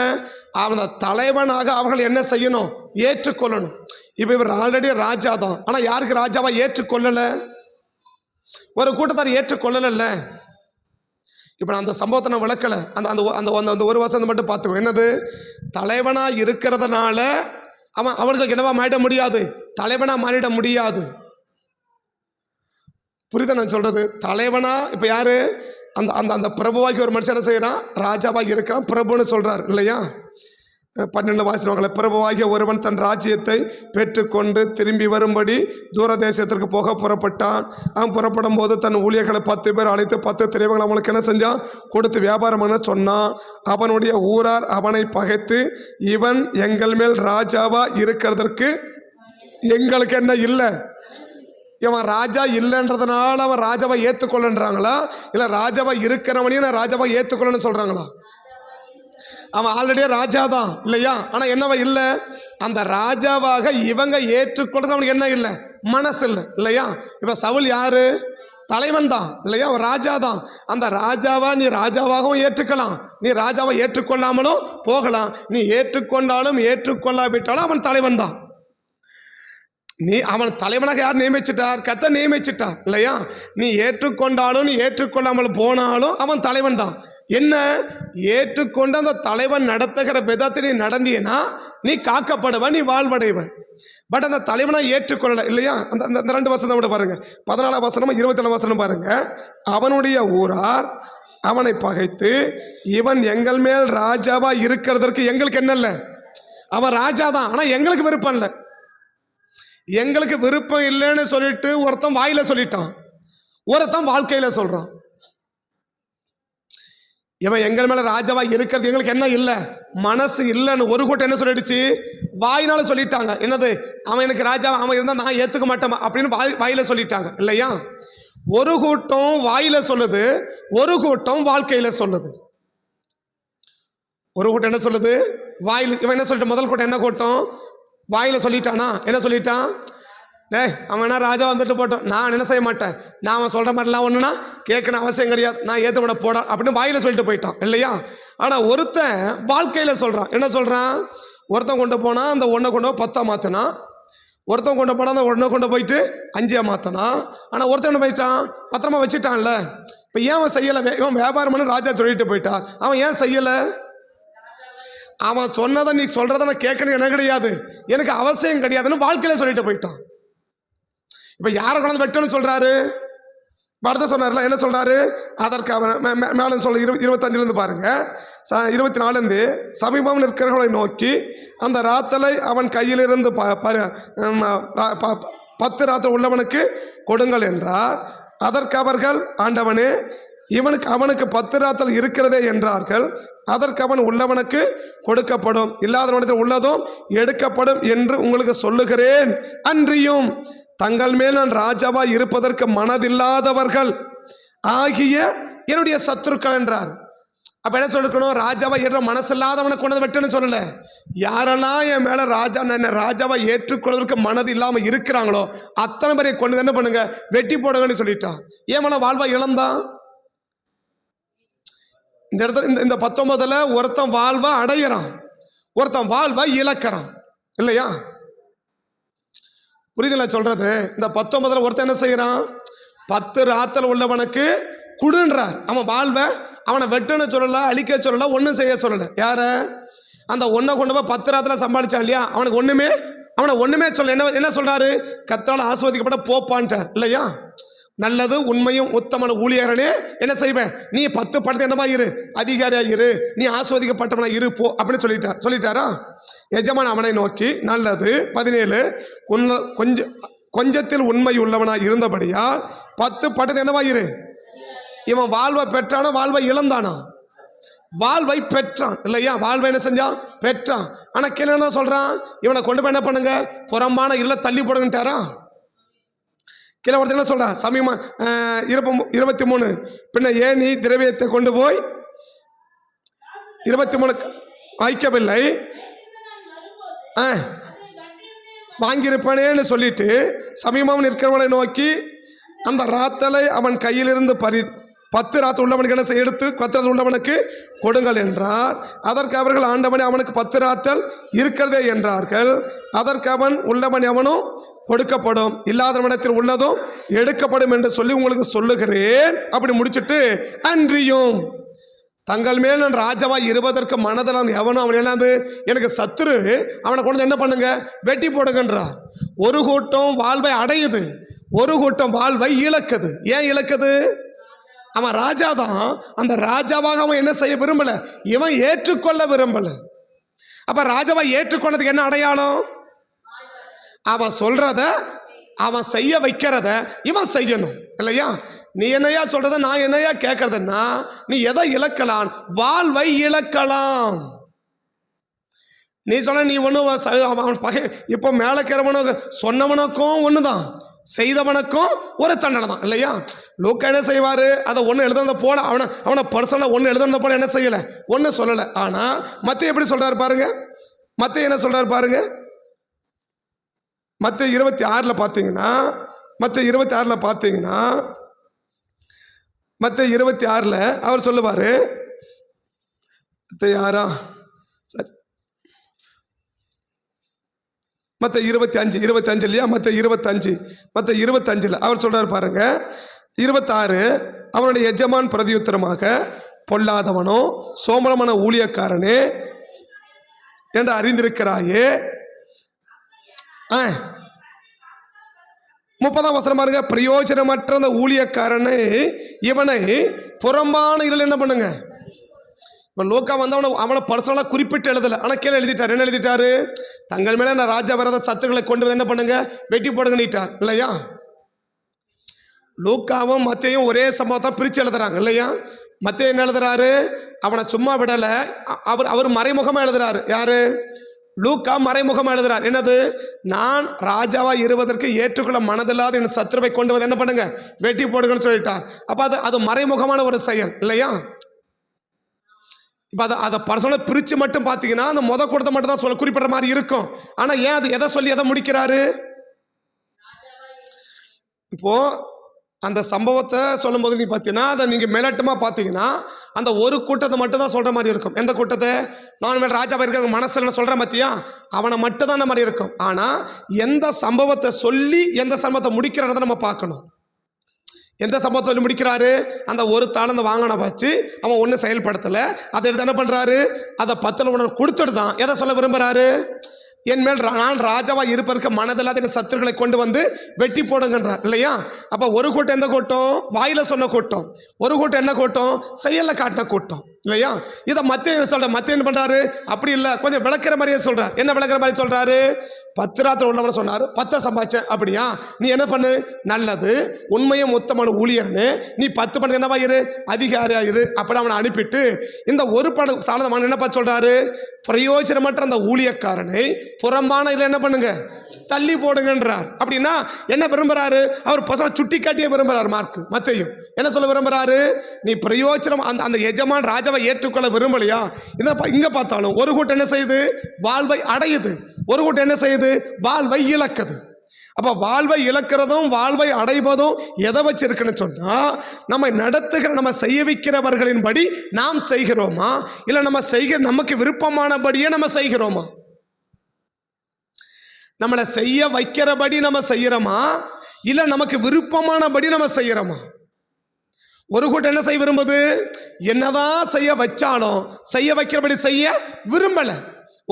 அவன் தலைவனாக அவர்கள் என்ன செய்யணும்? ஏற்றுக்கொள்ளணும். இப்போ இவர் ஆல்ரெடி ராஜா தான், ஆனா யாருக்கு ராஜாவா ஏற்றுக்கொள்ளல? ஒரு கூட்டத்தார் ஏற்றுக்கொள்ளல. இப்போ நான் அந்த சம்பவத்தை நான் விளக்கலை. அந்த அந்த அந்த ஒரு வசனம் மட்டும் பார்த்துக்கோ. என்னது? தலைவனாக இருக்கிறதுனால அவர்களுக்கு என்னவா மாறிட முடியாது? தலைவனாக மாறிட முடியாது. புரியுதா நான் சொல்கிறது? தலைவனா இப்போ யார்? அந்த அந்த அந்த பிரபுவாகி ஒரு மனுஷன் என்ன செய்கிறான்? ராஜாவாக இருக்கிறான், பிரபுன்னு சொல்கிறார், இல்லையா? 12 வாசிவாங்களே. பிரபுவாகிய ஒருவன் தன் ராஜ்யத்தை பெற்றுக்கொண்டு திரும்பி வரும்படி தூரதேசத்திற்கு போக புறப்பட்டான். அவன் புறப்படும் போது தன் ஊழியர்களை 10 பேர் அழைத்து 10 திரைவங்களை அவனுக்கு என்ன செஞ்சான்? கொடுத்து வியாபாரம் பண்ண சொன்னான். அவனுடைய ஊரார் அவனை பகைத்து, இவன் எங்கள் மேல் ராஜாவா இருக்கிறதற்கு எங்களுக்கு என்ன இல்லை? இவன் ராஜா இல்லைன்றதுனால அவன் ராஜாவை ஏற்றுக்கொள்ளன்றாங்களா, இல்லை ராஜாவா இருக்கிறவனையும் நான் ராஜாவா ஏற்றுக்கொள்ளன்னு சொல்கிறாங்களா? அவன் ஆல்ரெடியே ராஜா தான், இல்லையா? ஆனால் என்னவா இல்லை? அந்த ராஜாவாக இவங்க ஏற்றுக்கொள்றது அவனுக்கு என்ன இல்லை? மனசு இல்லை, இல்லையா? இப்போ சவுல் யாரு? தலைவன் தான் இல்லையா, ஒரு ராஜா தான். அந்த ராஜாவை நீ ராஜாவாகவும் ஏற்றுக்கலாம், நீ ராஜாவை ஏற்றுக்கொள்ளாமலும் போகலாம். நீ ஏற்றுக்கொண்டாலும் ஏற்றுக்கொள்ளாவிட்டாலும் அவன் தலைவன் தான். நீ அவன் தலைவனாக யார் நியமிச்சிட்டார்? கர்த்தர் நியமிச்சிட்டார் இல்லையா. நீ ஏற்றுக்கொண்டாலும் நீ ஏற்றுக்கொள்ளாமல் போனாலும் அவன் தலைவன் தான். என்ன, ஏற்றுக்கொண்டு அந்த தலைவன் நடத்துகிற விதத்தை நீ நடந்தீன்னா நீ காக்கப்படுவ, நீ வாழ்வடைவ. பட் அந்த தலைவனை ஏற்றுக்கொள்ளலை இல்லையா. அந்த அந்த 2 வசனம் விட பாருங்க, 14 வசனம் 27 வசனம் பாருங்க. அவனுடைய ஊரார் அவனை பகைத்து, இவன் எங்கள் மேல் ராஜாவா இருக்கிறதற்கு எங்களுக்கு என்ன இல்லை, அவன் ராஜா தான், ஆனால் எங்களுக்கு விருப்பம் இல்லை. எங்களுக்கு விருப்பம் இல்லைன்னு சொல்லிட்டு ஒருத்தன் வாயில சொல்லிட்டான், ஒருத்தன் வாழ்க்கையில சொல்றான். இவன் எங்கள் மேல ராஜாவா இருக்கிறது எங்களுக்கு என்ன இல்லை, மனசு இல்லைன்னு ஒரு கூட்டம் என்ன சொல்லிடுச்சு, வாயினால சொல்லிட்டாங்க. என்னது, அவன் எனக்கு ராஜா, அவன் இருந்தால் நான் ஏற்றுக்க மாட்டேன் அப்படின்னு வாயில சொல்லிட்டாங்க இல்லையா. ஒரு கூட்டம் வாயில சொல்லுது, ஒரு கூட்டம் வாழ்க்கையில சொல்லுது. ஒரு கூட்டம் என்ன சொல்லுது, வாயில். இவன் என்ன சொல்லிட்டு, முதல் கூட்டம் என்ன கூட்டம், வாயில சொல்லிட்டானா, என்ன சொல்லிட்டான், அவன் என்ன ராஜா வந்துட்டு போட்டோம், நான் என்ன செய்ய மாட்டேன், நான் அவன் சொல்கிற மாதிரிலாம் ஒன்றுனா கேட்கணும் அவசியம் கிடையாது, நான் ஏற்ற விட போட அப்படின்னு வாயில சொல்லிட்டு போயிட்டான் இல்லையா. ஆனால் ஒருத்தன் வாழ்க்கையில் சொல்கிறான். என்ன சொல்கிறான், ஒருத்தன் கொண்டு போனால் அந்த ஒன்றை கொண்டு போய் 10 மாற்றினான், ஒருத்தன் கொண்டு போனால் அந்த ஒன்றை கொண்டு போயிட்டு 5 மாற்றினான். ஆனால் ஒருத்தன் என்ன போயிட்டான், பத்திரமா வச்சுட்டான்ல. இப்போ ஏன் அவன் செய்யலை, இவன் வியாபாரம் பண்ணி ராஜா சொல்லிட்டு போயிட்டான், அவன் ஏன் செய்யலை? அவன் சொன்னதை நீ சொல்கிறத நான் கேட்கணும் என்ன கிடையாது, எனக்கு அவசியம் கிடையாதுன்னு வாழ்க்கையில் சொல்லிட்டு போயிட்டான். இப்போ யாரை கொண்டு வெட்டணும்னு சொல்கிறாரு, பரத சொன்னார்ல, என்ன சொல்கிறாரு, அதற்கு அவன் மேலே சொல்ல 25 பாருங்க, 24 சமீபம் நிற்கிறவர்களை நோக்கி அந்த ராத்தலை அவன் கையிலிருந்து 10 ராத்தல் உள்ளவனுக்கு கொடுங்கள் என்றார். அதற்கு அவர்கள், ஆண்டவனே அவனுக்கு 10 ராத்தல் இருக்கிறதே என்றார்கள். அதற்கு அவன், உள்ளவனுக்கு கொடுக்கப்படும், இல்லாதவனிடத்தில் உள்ளதும் எடுக்கப்படும் என்று உங்களுக்கு சொல்லுகிறேன். அன்றியும் தங்கள் மேல் நான் ராஜாவா இருப்பதற்கு மனதில்லாதவர்கள் ஆகிய என்னுடைய சத்துருக்கள் என்றார். அப்ப என்ன சொல்லிருக்கணும், ராஜாவா ஏற்ற மனசு இல்லாதவனை கொண்டு வெட்டுன்னு சொல்லல. யாரெல்லாம் என் மேல ராஜாவா ஏற்றுக்கொள்வதற்கு மனது இல்லாம இருக்கிறாங்களோ அத்தனை பேரை கொண்டு என்ன பண்ணுங்க, வெட்டி போடுங்கன்னு சொல்லிட்டான். ஏன் வாழ்வா இழந்தான்? இந்த இடத்துல இந்த 19 ஒருத்தன் வாழ்வா அடையிறான், ஒருத்தன் வாழ்வா இழக்கிறான் இல்லையா. புரியுதுல சொல்றது. இந்த 19 ஒருத்தன் என்ன செய்யறான், 10 ராத்தல் உள்ளவனுக்கு குடுன்றார். அவன் வாழ்வ அவனை வெட்டுன்னு சொல்லல, அழிக்க சொல்லல, ஒன்றும் செய்ய சொல்லல. யார, அந்த ஒன்றை கொண்டு போய் 10 ராத்தல சம்பாதிச்சான் இல்லையா, அவனுக்கு அவனை ஒண்ணுமே சொல்ல. என்ன சொல்றாரு, கர்த்தரால் ஆசீர்வதிக்கப்பட்ட போப்பான்ட்டார் இல்லையா. நல்லது உண்மையும் உத்தமன ஊழியரனே என்ன செய்வேன், நீ 10 படத்தை என்னமா இரு, அதிகாரியா இரு, நீ ஆசீர்வதிக்கப்பட்டவனா இரு போ அப்படின்னு சொல்லிட்டாரா. எஜமான் அவனை நோக்கி, நல்லது 17 கொஞ்சத்தில் உண்மை உள்ளவனாய் இருந்தபடியால் 10 பட்டத்தை என்னவா இரு. இவன் வாழ்வை பெற்றானா வாழ்வை இழந்தானா, வாழ்வை பெற்றான் இல்லையா. வாழ்வை என்ன செஞ்சான், பெற்றான். ஆனா கீழே என்ன சொல்றான், இவனை கொண்டு போய் என்ன பண்ணுங்க, புறம்பான இல்ல தள்ளி போடுங்கட்டாரா. கீழே ஒருத்தர் என்ன சொல்றான், சமீப 23 பின்ன ஏன் நீ திரவியத்தை கொண்டு போய் 23 வைக்கவில்லை, வாங்கியிருப்பானேன்னு சொல்லிட்டு சமீபம் நிற்கிறவனை நோக்கி அந்த ராத்தலை அவன் கையிலிருந்து 10 ராத்தல் உள்ளவனுக்கு என்ன எடுத்து 10 ராத்தல் உள்ளவனுக்கு கொடுங்கள் என்றார். அதற்கு அவர்கள், ஆண்டவனே அவனுக்கு 10 ராத்தல் இருக்கிறதே என்றார்கள். அதற்கு அவன், உள்ளவன் எவனும் கொடுக்கப்படும், இல்லாதவனிடத்தில் உள்ளதும் எடுக்கப்படும் என்று சொல்லி உங்களுக்கு சொல்லுகிறேன். அப்படி முடிச்சுட்டு, அன்றியும் தங்கள் மேல் நான் ராஜாவா இருப்பதற்கு மனதெல்லாம் எவனும், அவன் என்னது எனக்கு சத்துரு, அவனை கொண்டு என்ன பண்ணுங்க, வெட்டி போடுங்கன்றார். ஒரு கூட்டம் வாழ்வை அடையுது, ஒரு கூட்டம் வாழ்வை இழக்குது. ஏன் இழக்குது, அவன் ராஜா தான், அந்த ராஜாவாக அவன் என்ன செய்ய விரும்பல, இவன் ஏற்றுக்கொள்ள விரும்பல. அப்ப ராஜாவா ஏற்றுக்கொண்டதுக்கு என்ன அடையாளம், அவன் சொல்றத அவன் செய்ய வைக்கிறத இவன் செய்யணும் இல்லையா. நீ என்னையா சொல்றத நான் என்னையா கேட்கறதுன்னா நீ எதை இழக்கலாம், வாழ்வை இழக்கலாம். நீ சொன்ன நீ ஒன்று அவன் பகை. இப்போ மேலக்கிறவனுக்கு சொன்னவனுக்கும் ஒன்று தான், செய்தவனுக்கும் ஒரு தண்டனை தான் இல்லையா. லூக்கா என்ன செய்வார், அதை ஒன்று எழுதுனத போல அவனை பர்சனலாக ஒன்று எழுதுனத போல என்ன செய்யலை, ஒன்றும் சொல்லலை. ஆனால் மத்தேயு எப்படி சொல்கிறாரு பாருங்க, மத்தேயு என்ன சொல்கிறாரு பாருங்க. மத்தேயு 26 பார்த்தீங்கன்னா, மத்தேயு 26 பார்த்தீங்கன்னா மத்தேயு 26 அவர் சொல்லுவார், மத்தேயு 6 சரி மத்தேயு 25 இல்லையா, மத்தேயு 25 அவர் சொல்றாரு பாருங்க. 26 அவனுடைய எஜமான் பிரதியுத்தரமாக, பொல்லாதவனோ சோமளமான ஊழியக்காரனே என்று அறிந்திருக்கிறாயே. 30ஆம் வசனம் பாருங்க. பிரயோஜனமற்ற அந்த ஊழியக்காரனை இவனை புறம்பான இருள் என்ன பண்ணுங்க. இப்போ லூக்கா வந்து அவனை பர்சனலாக குறிப்பிட்டு எழுதலை, ஆனால் கீழே எழுதிட்டார். என்ன எழுதிட்டாரு? தங்கள் மேலே நான் ராஜா வரத சத்துக்களை கொண்டு வந்து என்ன பண்ணுங்க, வெட்டி போடுங்க நீட்டார் இல்லையா. லூக்காவும் மத்தேயும் ஒரே சம்பவத்தை பிரித்து எழுதுறாங்க இல்லையா. மத்தேயு என்ன எழுதுறாரு? அவனை சும்மா விடலை, அவர் மறைமுகமாக எழுதுறாரு. யாரு? லூக்கா மறைமுகமாக எழுதுறார். என்னது? நான் ராஜாவாக இருவதற்கு ஏற்றுக்கொள்ள மனதில்லாத என் சத்துருவை கொண்டு வந்து என்ன பண்ணுங்க, வெட்டி போடுங்கன்னு சொல்லிட்டார். அப்போ அது மறைமுகமான ஒரு செயல் இல்லையா. இப்போ அதை பர்சனலாக பிரித்து மட்டும் பார்த்தீங்கன்னா அந்த கூட்டத்தை மட்டும் தான் சொல்ல குறிப்பிட்ட மாதிரி இருக்கும். ஆனால் ஏன் அது எதை சொல்லி எதை முடிக்கிறாரு? இப்போது அந்த சம்பவத்தை சொல்லும் போது நீ பார்த்தீங்கன்னா அதை நீங்கள் மேலட்டமாக பார்த்தீங்கன்னா அந்த ஒரு கூட்டத்தை மட்டும் தான் சொல்கிற மாதிரி இருக்கும். எந்த கூட்டத்தை? நான் மேல் ராஜாவாக இருக்கிற மனசில் சொல்கிற மத்தியா அவனை மட்டும் தான் மாதிரி இருக்கும். ஆனால் எந்த சம்பவத்தை சொல்லி எந்த சம்பவத்தை முடிக்கிறானதை நம்ம பார்க்கணும். எந்த சம்பவத்தை முடிக்கிறாரு? அந்த ஒரு தாளந்த வாங்கின வச்சு அவன் ஒன்றும் செயல்படுத்தலை, அதை எடுத்து என்ன பண்ணுறாரு, அதை 10 உணர்வு கொடுத்துட்டு தான் எதை சொல்ல விரும்புகிறாரு? என் மேல் நான் ராஜாவாக இருப்பதற்கு மனதில்லாத என் சத்துருக்களை கொண்டு வந்து வெட்டி போடுங்கன்றார் இல்லையா. அப்போ ஒரு கூட்டம் எந்த கூட்டம்? வாயில் சொன்ன கூட்டம். ஒரு கூட்டம் என்ன கூட்டம்? செயலில் காட்டின கூட்டம் இல்லையா. இதை மத்தேயு சொல்ற. மத்தேயு என்ன பண்ணுறாரு? அப்படி இல்லை, கொஞ்சம் விளக்குற மாதிரியே சொல்கிறார். என்ன விளக்குற மாதிரி சொல்கிறாரு? 10 ராத்திரி உள்ளவன சொன்னார், 10 சம்பாதிச்சேன். அப்படியா? நீ என்ன பண்ணு, நல்லது உண்மையும் மொத்தமான ஊழியர்னு நீ 10 பணம் என்னவா இரு, அதிகாரியா இரு. அப்படி அவனை அனுப்பிட்டு இந்த ஒரு பணம் தாழ்ந்தமான என்ன பார்த்து சொல்கிறாரு? பிரயோஜனமற்ற அந்த ஊழியக்காரனை புறம்பான இதில் என்ன பண்ணுங்க, தள்ளி போடுங்கன்றார். அப்படின்னா என்ன விரும்புகிறாரு? அவர் பசங்க சுட்டி காட்டியே விரும்புகிறார். மத்தேயு என்ன சொல்ல விரும்புகிறாரு? நீ பிரயோஜனம் அந்த எஜமான் ராஜாவை ஏற்றுக்கொள்ள விரும்பலையா? இங்கே பார்த்தாலும் ஒரு கூட்டம் என்ன செய்யுது, வாழ்வை அடையுது. ஒரு கூட்டம் என்ன செய்யுது, வாழ்வை இழக்குது. அப்போ வாழ்வை இழக்கிறதும் வாழ்வை அடைவதும் எதை வச்சிருக்குன்னு சொன்னால், நம்ம நடத்துகிற நம்ம செய்ய வைக்கிறவர்களின்படி நாம் செய்கிறோமா, இல்லை நம்ம செய்கிற நமக்கு விருப்பமானபடியே நம்ம செய்கிறோமா? நம்மளை செய்ய வைக்கிறபடி நம்ம செய்கிறோமா, இல்லை நமக்கு விருப்பமானபடி நம்ம செய்கிறோமா? ஒரு கூட்டம் என்ன செய்ய விரும்புது, என்னதான் செய்ய வச்சாலும் செய்ய வைக்கிறபடி செய்ய விரும்பலை.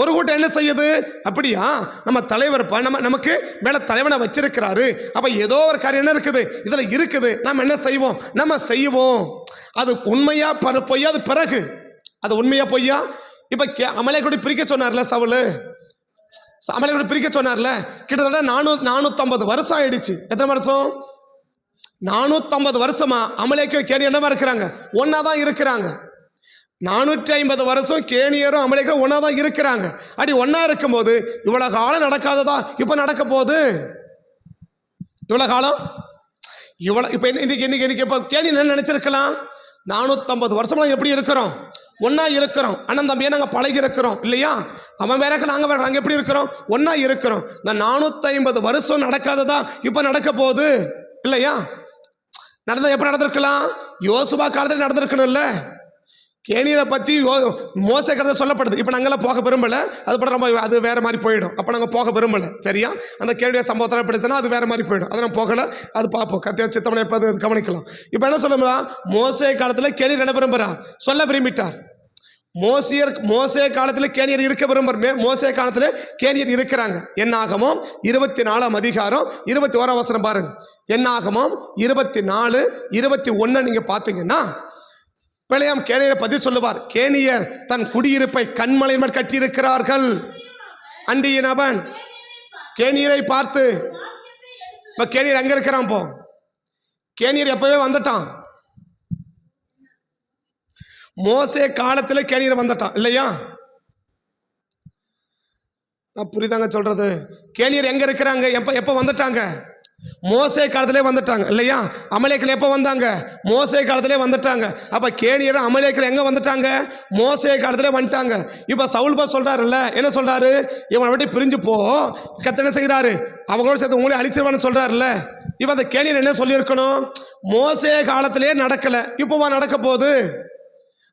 ஒரு கூட்டம் என்ன செய்யுது, அப்படியா நம்ம தலைவர் நமக்கு மேலே தலைவனை வச்சிருக்கிறாரு, அப்போ ஏதோ ஒரு காரியம் என்ன இருக்குது இதில் இருக்குது, நம்ம என்ன செய்வோம், நம்ம செய்வோம். அது உண்மையா பொய்யா? அது பிறகு அது உண்மையா பொய்யா? இப்போ அமலேக்கூட பிரிக்க சொன்னார்ல சவுல், அமலேக்கூட பிரிக்க சொன்னார்ல, கிட்டத்தட்ட 450 வருஷம் ஆயிடுச்சு. எத்தனை வருஷம்? 450 வருஷமா அமலேக்கு கேணி என்னவா இருக்கிறாங்க, ஒன்னா தான் இருக்கிறாங்க. 450 வருஷம் கேணியரும் அமலேக்கரும் ஒன்னா தான் இருக்கிறாங்க. அப்படி ஒன்னா இருக்கும்போது இவ்வளவு காலம் நடக்காததா இப்ப நடக்க போகுது. இவ்வளவு காலம் இப்ப இன்னைக்கு இப்ப கேணி என்ன நினைச்சிருக்கலாம், 450 வருஷமா எப்படி இருக்கிறோம், ஒன்னா இருக்கிறோம். அண்ணன் தம்பியை நாங்க பழகி இருக்கிறோம் இல்லையா, அவன் வேற நாங்க வேற, நாங்க எப்படி இருக்கிறோம், ஒன்னா இருக்கிறோம். இந்த 450 வருஷம் நடக்காததா இப்ப நடக்க போகுது இல்லையா. நடந்தா எப்ப நடந்திருக்கலாம், யோசுவா காலத்தில் நடந்திருக்கணும்ல. கேணியரை பற்றி மோசே கதை சொல்லப்படுது. இப்போ நாங்களாம் போக விரும்பலை, அது படம் நம்ம அது வேறு மாதிரி போயிடும். அப்போ நாங்கள் போக விரும்பலை சரியா. அந்த கேணிய சம்பவத்தில் படுத்தினா அது வேறு மாதிரி போயிடும். அதை நம்ம போகலை, அது பார்ப்போம் கத்திய சித்தமனை எப்போ அது கவனிக்கலாம். இப்போ என்ன சொல்லுறா, மோசே காலத்தில் கேணியர் என்ன விரும்புகிறார், சொல்ல விரும்பிட்டார். மோசே காலத்தில் கேணியர் இருக்க விரும்புகிற, மோசே காலத்தில் கேணியர் இருக்கிறாங்க. என்னாகமோ 24ஆம் அதிகாரம் 21ஆம் வசனம் பாருங்க. என்னாகமோ 24:21 நீங்கள் பார்த்தீங்கன்னா, பிழையாம் கேணியரை பற்றி சொல்லுவார். கேணியர் தன் குடியிருப்பை கண்மலை மேல் கட்டியிருக்கிறார்கள். அண்டியின் அவன் கேணியரை பார்த்து, இப்போ கேணியர் எங்கே இருக்கிறான், போ கேணியர் எப்பவே வந்துட்டான். மோசே காலத்தில் கேணியர் வந்துட்டான் இல்லையா. நான் புரியுதாங்க சொல்றது. கேணியர் எங்க இருக்கிறாங்க, எப்போ வந்துட்டாங்க, மோசே காலத்திலே வந்துட்டாங்க இல்லையா. அமலேக்கில் எப்போ வந்தாங்க, மோசே காலத்திலே வந்துட்டாங்க. அப்போ கேணியர் அமலேக்கில் எங்கே வந்துட்டாங்க, மோசே காலத்திலே வந்துட்டாங்க. இப்போ சவுல் பாஸ் சொல்கிறாருல்ல, என்ன சொல்கிறாரு, இவனை விட்டு பிரிஞ்சு போ, கர்த்தர் என்ன செய்கிறாரு, அவங்களோட சேர்த்து உங்களே அழிச்சிருவான்னு சொல்கிறாருல்ல. இப்போ அந்த கேணியர் என்ன சொல்லியிருக்கணும்? மோசே காலத்திலே நடக்கலை, இப்போவா நடக்க போகுது?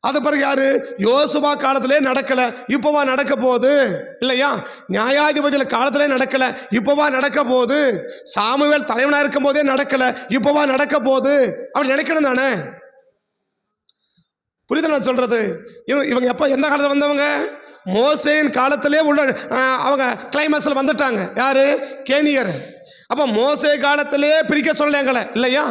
அது பிறகு யாரு? யோசுவா காலத்திலே நடக்கலை, இப்போவா நடக்க போகுது? இல்லையா? நியாயாதிபதிகள் காலத்திலே நடக்கலை, இப்போவா நடக்க போகுது? சாமுவேல் தலைவனாக இருக்கும் போதே நடக்கலை, இப்போவா நடக்க போகுது? அப்படி நினைக்கணும் தானே? புரியுது நான் சொல்றது? இவங்க எப்போ எந்த காலத்தில் வந்தவங்க? மோசேயின் காலத்திலே உள்ள அவங்க கிளைமேக்ஸில் வந்துட்டாங்க. யாரு? கேணியர். அப்போ மோசே காலத்திலே பிரிக்க சொல்லலை எங்களை, இல்லையா?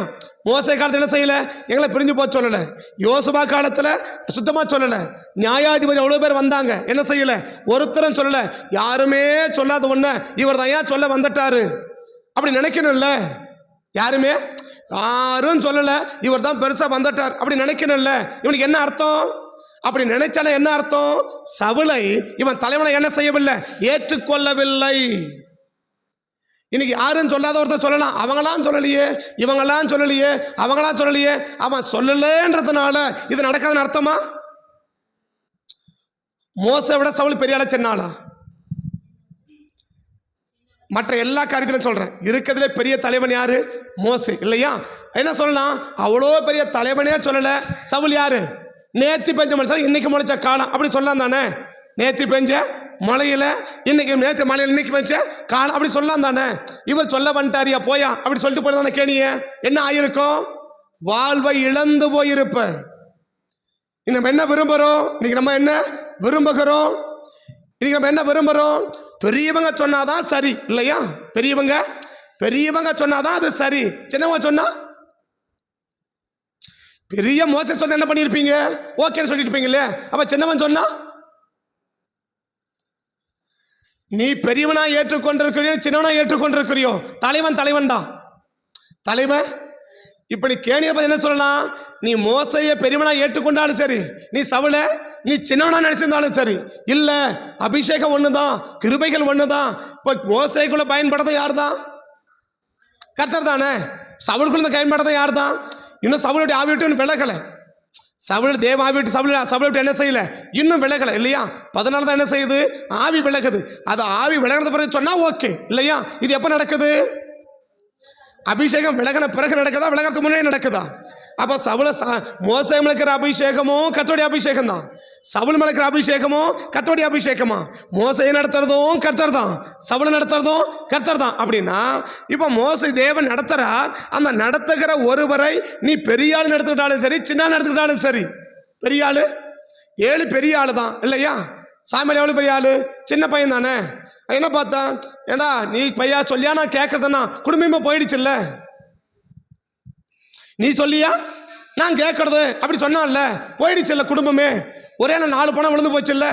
மோசே காலத்தில் என்ன செய்யலை? எங்களை பிரிஞ்சு போக சொல்லலை. யோசுவா காலத்தில் சுத்தமாக சொல்லலை. நியாயாதிபதி அவ்வளோ பேர் வந்தாங்க, என்ன செய்யலை? ஒருத்தரும் சொல்லலை. யாருமே சொல்லாத ஒன்று இவர் தான் ஏன் சொல்ல வந்துட்டாரு அப்படி நினைக்கணும்ல? யாருமே யாரும் சொல்லலை, இவர் தான் பெருசாக வந்துட்டார் அப்படி நினைக்கணும்ல? இவனுக்கு என்ன அர்த்தம்? அப்படி நினைச்சாலே என்ன அர்த்தம்? சவுலை இவன் தலைவனை என்ன செய்யவில்லை? ஏற்றுக்கொள்ளவில்லை. இன்னைக்கு யாரும் சொல்லாத ஒருத்தர் சொல்லலாம், அவங்களாம் சொல்லலையே, இவங்களாம் சொல்லலையே, அவங்களாம் சொல்லலையே. அவன் சொல்லலன்றதுனால இது நடக்காதுன்னு அர்த்தமா? மோசை விட சவுல் பெரிய ஆளா சின்னாளா? மற்ற எல்லா காரியத்திலும் சொல்றேன், இருக்கிறதுல பெரிய தலைவன் யாரு? மோசே, இல்லையா? என்ன சொல்லலாம்? அவ்வளோ பெரிய தலைவனே சொல்லல. சவுல் யாரு? நேத்தி பெஞ்ச மனுஷன் இன்னைக்கு முளைச்ச காலம் அப்படி சொல்லலாம் தானே? நேத்தி பெஞ்ச மழையில இன்னைக்கு, நேற்று மழையில் இன்னைக்கு பெஞ்ச காலம் அப்படி சொல்லலாம் தானே? இவர் சொல்ல வந்துட்டாரியா போயா அப்படி சொல்லிட்டு போயிருந்தானே கேணிய, என்ன ஆயிருக்கும்? வாழ்வை இழந்து போயிருப்ப. நம்ம என்ன விரும்புகிறோம்? இன்னைக்கு நம்ம என்ன விரும்புகிறோம்? இன்னைக்கு நம்ம என்ன விரும்புகிறோம்? பெரியவங்க சொன்னாதான் சரி, இல்லையா? பெரியவங்க சொன்னாதான் அது சரி. சின்னவங்க சொன்னா, பெரிய மோசை சொன்ன என்ன பண்ணியிருப்பீங்க? ஓகேன்னு சொல்லியிருப்பீங்களே. அப்ப சின்னவன் சொன்னா, நீ பெரியவனா ஏற்றுக்கொண்டிருக்கிறியோ சின்னவனா ஏற்றுக்கொண்டிருக்கிறியோ, தலைவன் தான் தலைவன். இப்ப நீ கேணியர் என்ன சொல்லலாம்? நீ மோசையை பெரியவனா ஏற்றுக்கொண்டாலும் சரி, நீ சவுல நீ சின்னவனா நினைச்சிருந்தாலும் சரி, இல்ல அபிஷேகம் ஒண்ணுதான், கிருபைகள் ஒண்ணுதான். இப்ப மோசைக்குள்ள பயன்படுறது யார் தான்? கர்த்தர் தானே. சவுலுக்குள்ள பயன்படுறது யார் தான்? இன்னும் சவுளுடைய ஆவி விட்டு விலகலை. சவுல் தேவ ஆவி விட்டு சவுல் விட்டு என்ன செய்யல? இன்னும் விலகலை, இல்லையா? 14 தான் என்ன செய்யுது? ஆவி விலகுது. அது ஆவி விலகிறது பிறகு சொன்னா ஓகே, இல்லையா? இது எப்ப நடக்குது? அபிஷேகம் விலகின பிறகு நடக்குதா, விலகிறதுக்கு முன்னாடி நடக்குதா? அப்ப சவுல மோசே மலைக்கிற அபிஷேகமும் கர்த்தருடைய அபிஷேகம் தான். சவுல் மலைக்கிற அபிஷேகமும் கர்த்தருடைய அபிஷேகமா? மோசையை நடத்துறதும் கர்த்தர் தான், சவுல் நடத்துறதும் கர்த்தர் தான். அப்படின்னா இப்ப மோசை தேவன் நடத்துறார். அந்த நடத்துகிற ஒருவரை நீ பெரிய ஆள் நடத்துக்கிட்டாலும் சரி, சின்ன ஆள் நடத்துக்கிட்டாலும் சரி, பெரிய ஆளு 7 பெரிய ஆளு தான், இல்லையா? சாமியல் எவ்வளவு பெரிய ஆளு? சின்ன பையன் தானே. என்ன பார்த்தா, ஏண்டா நீ பையா சொல்லியா நான் கேட்கறதுன்னா குடும்பமே போயிடுச்சு இல்ல, நீ சொல்லியா நான் கேட்கறது அப்படி சொன்னான்ல, போயிடுச்சு இல்ல குடும்பமே. ஒரே 4 பணம் விழுந்து போச்சு இல்ல,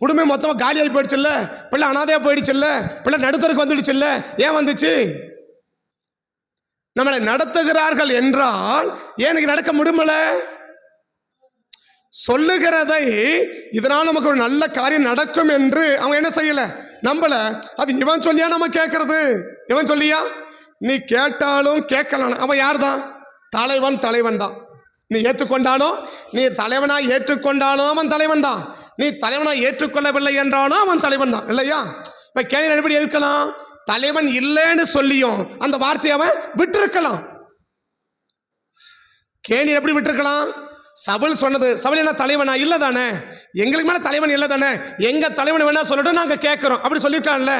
குடும்பம் மொத்தமா காலியாகி போயிடுச்சு இல்ல, பிள்ளை அனாதையா போயிடுச்சு இல்ல, பிள்ளை நடுத்தருக்கு வந்துடுச்சு இல்ல. ஏன் வந்துச்சு? நம்மளை நடத்துகிறார்கள் என்றால் ஏன் நடக்க முடியல? சொல்லுகிறதை இதனால் நமக்கு ஒரு நல்ல காரியம் நடக்கும் என்று அவங்க என்ன செய்யல? நம்பல. அது இவன் சொல்லியா நம்ம கேட்கறது? இவன் சொல்லியா? நீ கேட்டாலும் கேட்கலாம். அவன் யார் தான்? தலைவன் தான். நீ ஏற்றுக்கொண்டாலும், நீ தலைவனா ஏற்றுக்கொண்டாலும் அவன் தலைவன் தான். நீ தலைவனா ஏற்றுக்கொள்ளவில்லை என்றாலும் அவன் தலைவன் தான், இல்லையா? இப்ப கேள்வி எப்படி எதிர்க்கலாம்? தலைவன் இல்லைன்னு சொல்லியும் அந்த வார்த்தையை அவன் விட்டிருக்கலாம். கேணி எப்படி விட்டிருக்கலாம்? சவுல் சொன்னது, சவுல் என்ன தலைவனா? இல்லை தானே. எங்களுக்கு மேல தலைவன் இல்லை தானே. எங்க தலைவன் வேணா சொல்லட்டும், நாங்க கேட்கிறோம் அப்படி சொல்லியிருக்கான்ல.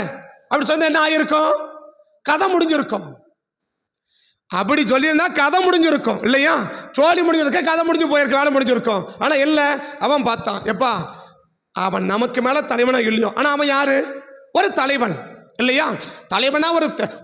அப்படி சொன்னா என்ன ஆயிருக்கும்? கதை முடிஞ்சிருக்கும். அப்படி சொல்லியிருந்தா கதை முடிஞ்சிருக்கும், இல்லையா? சோழி முடிஞ்சிருக்க, கதை முடிஞ்சு போயிருக்க, வேலை முடிஞ்சிருக்கும். ஆனா இல்லை, அவன் பார்த்தான், எப்பா அவன் நமக்கு மேல தலைவனா இல்லையோ, ஆனா அவன் யாரு? ஒரு தலைவன், இல்லையா? தலைவனா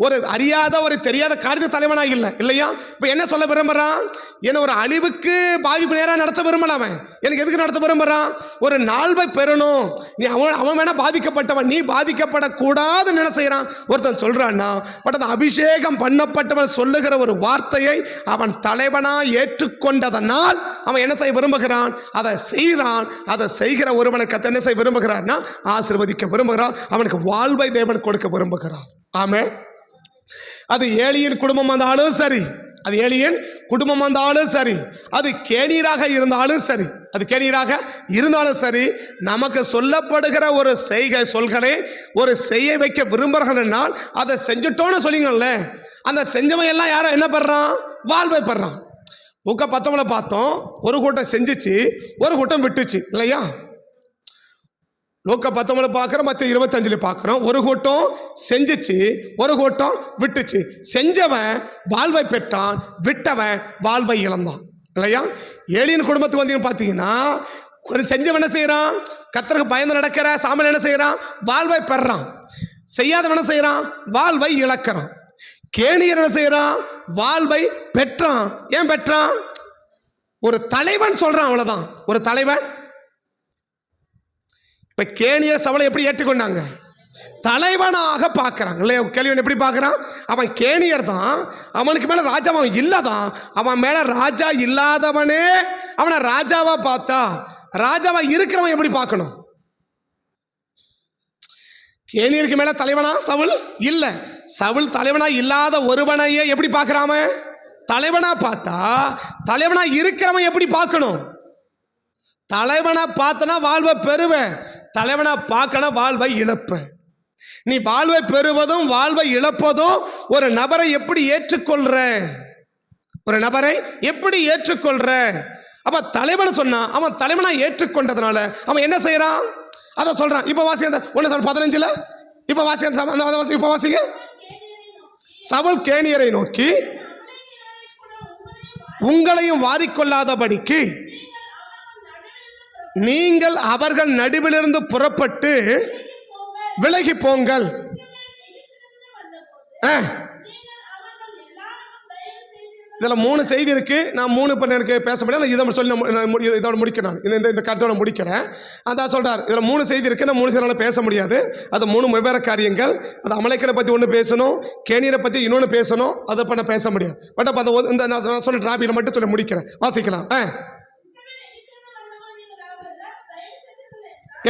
ஒரு அறியாத ஒரு தெரியாத காரியத்தை தலைவனா இல்லை, இல்லையா? இப்ப என்ன சொல்ல விரும்புறான்? என்ன ஒரு அழிவுக்கு பாதிப்பு நேரம் நடத்த விரும்பல. அவன் எனக்கு எதுக்கு நடத்த விரும்புறான்? ஒரு நாள்வை பெறணும். நீ அவன் வேணா பாதிக்கப்பட்டவன், நீ பாதிக்கப்படக்கூடாதுன்னு என்ன செய்யறான்? ஒருத்தன் சொல்றான்னா, பட் அந்த அபிஷேகம் பண்ணப்பட்டவன் சொல்லுகிற ஒரு வார்த்தையை அவன் தலைவனா ஏற்றுக்கொண்டதனால் அவன் என்ன செய்ய விரும்புகிறான்? அதை செய்கிறான். அதை செய்கிற ஒருவனுக்கு என்ன செய்ய விரும்புகிறான்னா, ஆசீர்வதிக்க விரும்புகிறான். அவனுக்கு வாழ்வை தேவன் கொடுக்க விரும்புகிறார். ஆமென். அது ஏலியின் குடும்பம் வந்தாலும் சரி, அது ஏலியன் குடும்பம் வந்தாலும் சரி, அது கேணீராக இருந்தாலும் சரி, அது கேணீராக இருந்தாலும் சரி, நமக்கு சொல்லப்படுகிற ஒரு சொல்களை ஒரு செய்ய வைக்க விரும்புகிறார்கள், அதை செஞ்சுட்டோன்னு சொல்லிங்கல்ல, அந்த செஞ்சவன் எல்லாம் யாரோ என்ன பண்றான்? வாழ்வை பெறான். லூக்கா 19 பார்த்தோம், ஒரு கூட்டம் செஞ்சிச்சு, ஒரு கூட்டம் விட்டுச்சு இல்லையா? லூக்கா 19 பார்க்குறோம், மற்ற 25 பார்க்குறோம். ஒரு கூட்டம் செஞ்சிச்சு, ஒரு கூட்டம் விட்டுச்சு. செஞ்சவன் வாழ்வை பெற்றான், விட்டவன் வாழ்வை இழந்தான் இல்லையா? ஏலியன் குடும்பத்துக்கு வந்தீங்கன்னு பார்த்தீங்கன்னா, ஒரு செஞ்சவன் என்ன செய்யறான்? கர்த்தருக்கு பயந்து நடக்கிற சாமியல் என்ன செய்யறான்? வாழ்வை பெறான். செய்யாதவன் என்ன செய்யறான்? வாழ்வை இழக்கிறான். கேணியர் என்ன செய்யறான்? வாழ்வை பெற்றான். ஏன் பெற்றான்? ஒரு தலைவன் சொல்றான், அவ்வளவுதான். ஒரு தலைவன். இப்ப கேணியர் சவுலை எப்படி ஏற்றுக்கொண்டாங்க? தலைவனாக பார்க்கறாங்க இல்லையா? கேள்வியன் எப்படி பார்க்கறான்? அவன் கேணியர் தான், அவனுக்கு மேல ராஜாவன் இல்லதான், அவன் மேல ராஜா இல்லாதவனே அவனை ராஜாவா பார்த்தா, ராஜாவா இருக்கிறவன் எப்படி பார்க்கணும்? கேணியருக்கு மேல தலைவனா சவுல் இல்ல. சவுல் தலைவனா இல்லாத ஒருவனையே எப்படி பார்க்கறாம? தலைவனா பார்த்தா, தலைவனா இருக்கிறவன் எப்படி பார்க்கணும்? தலைவனா பார்த்தனா வாழ்வை பெறுவேன், தலைவனா பார்க்கணும் வாழ்வை இழப்பேன். நீ வாழ்வை பெறுவதும் வாழ்வை இழப்பதும் ஒரு நபரை எப்படி ஏற்றுக்கொள்ற? ஒரு நபரை எப்படி ஏற்றுக்கொள்ற? அப்ப தலைவன் சொன்னா, அவன் தலைவனா ஏற்றுக்கொண்டதுனால அவன் என்ன செய்யறான்? அதை சொல்றான். இப்ப வாசிங்க 1:15. இப்ப வாசிங்க, இப்ப வாசிங்க. சவுல் கேணியரை நோக்கி, உங்களையும் வாரிக்கொள்ளாதபடிக்கு நீங்கள் அவர்கள் நடுவிலிருந்து புறப்பட்டு விலகி போங்கள். இதுல 3 செய்தி இருக்கு. நான் 3 பண்ண பேச முடியாது, இதை சொல்லி இதோட முடிக்கிறேன். இந்த கருத்தோட முடிக்கிறேன். அதான் சொல்றாரு, இதுல 3 செய்தி இருக்கு. நான் 3 செய்தியால பேச முடியாது. அது 3 வெவ்வேறு காரியங்கள். அது அமலேக்கனை பத்தி ஒன்று பேசணும், கேணியரை பத்தி இன்னொன்று பேசணும். அதை பண்ண பேச முடியாது. பட் அப்ப அதை இந்த நான் சொன்ன டிராபிக்ல மட்டும் சொல்லி முடிக்கிறேன். வாசிக்கலாம்.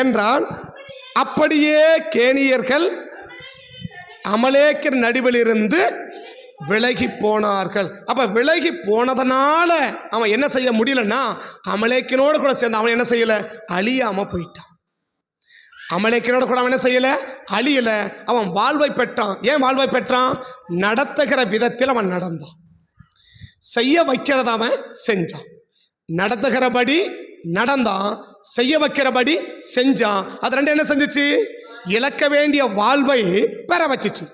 என்றால் அப்படியே கேணியர்கள் அமலேக்கர் நடுவில் இருந்து விலகி போனார்கள். அப்ப விலகி போனதனால அவன் என்ன செய்ய முடியலன்னா, அமலேக்கினோடு கூட சேர்ந்து அவன் என்ன செய்யல? அழியாம போயிட்டான். அமலேக்கினோடு கூட அவன் என்ன செய்யல? அழியல. அவன் வாழ்வை பெற்றான். ஏன் வாழ்வை பெற்றான்? நடத்துகிற விதத்தில் அவன் நடந்தான். செய்ய வைக்கிறத அவன் செஞ்சான். நடத்துகிறபடி நடந்தான், செய்ய வைக்கிறபடி செஞ்சான். அது ரெண்டு என்ன செஞ்சிச்சு? இழக்க வேண்டிய வாழ்வை பெற வச்சிச்சு.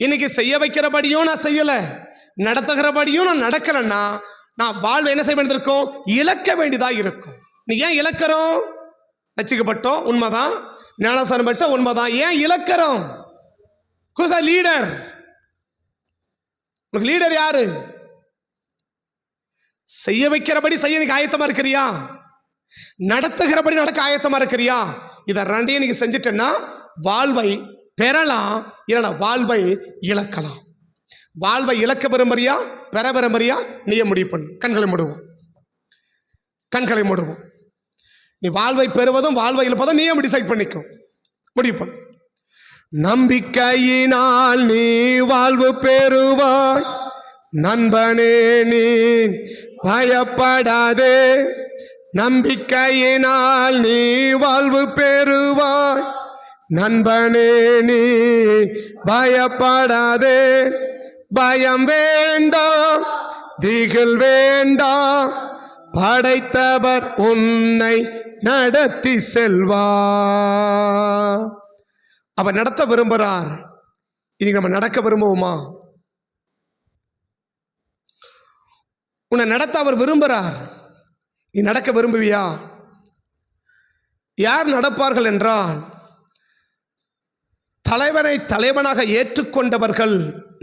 இன்னைக்கு செய்ய வைக்கிறபடியும் நான் செய்யல, நடத்துகிறபடியும் நான் நடக்கலன்னா நான் வாழ்வை என்ன செய்ய வேண்டியிருக்கும்? இழக்க வேண்டியதா இருக்கும். நீ ஏன் இழக்கிறோம்? ரட்சிக்கப்பட்டோம் உண்மைதான், ஞானஸ்நானம் பெற்ற உண்மைதான். ஏன் இழக்கிறோம்? லீடர். உனக்கு லீடர் யாரு? செய்ய வைக்கிறபடி செய்ய நீங்க ஆயத்தமா இருக்கிறியா? நடத்துகிறபடி நடக்க ஆயத்தமா இருக்கிறியா? இதை ரெண்டையும் நீங்க செஞ்சுட்டேன்னா வாழ்வை பெறலாம், இல்லைன்னா வாழ்வை இழக்கலாம். வாழ்வை இழக்க விரும்புறியா, பெற விரும்புறியா? நீயே முடிவு பண்ணு. கண்களை மூடுவோம், கண்களை மூடுவோம். நீ வாழ்வை பெறுவதும் வாழ்வை இழப்பதும் நீயே டிசைட் பண்ணிக்கும், முடிவு பண்ணு. நம்பிக்கையினால் நீ வாழ்வு பெறுவாய் நண்பனே, நீ பயப்படாதே. நம்பிக்கையினால் நீ வாழ்வு பெறுவாய் நண்பனே, நீ பயப்படாதே. பயம் வேண்டாம், திகில் வேண்டாம், படைத்தவர் உன்னை நடத்தி செல்வார். அவர் நடத்த விரும்புகிறார். இன்னைக்கு நம்ம நடக்க விரும்புவோமா? உன்னை நடத்த அவர் விரும்புகிறார். நீ நடக்க விரும்புவியா? யார் நடப்பார்கள் என்றால், தலைவனை தலைவனாக ஏற்றுக்கொண்டவர்கள்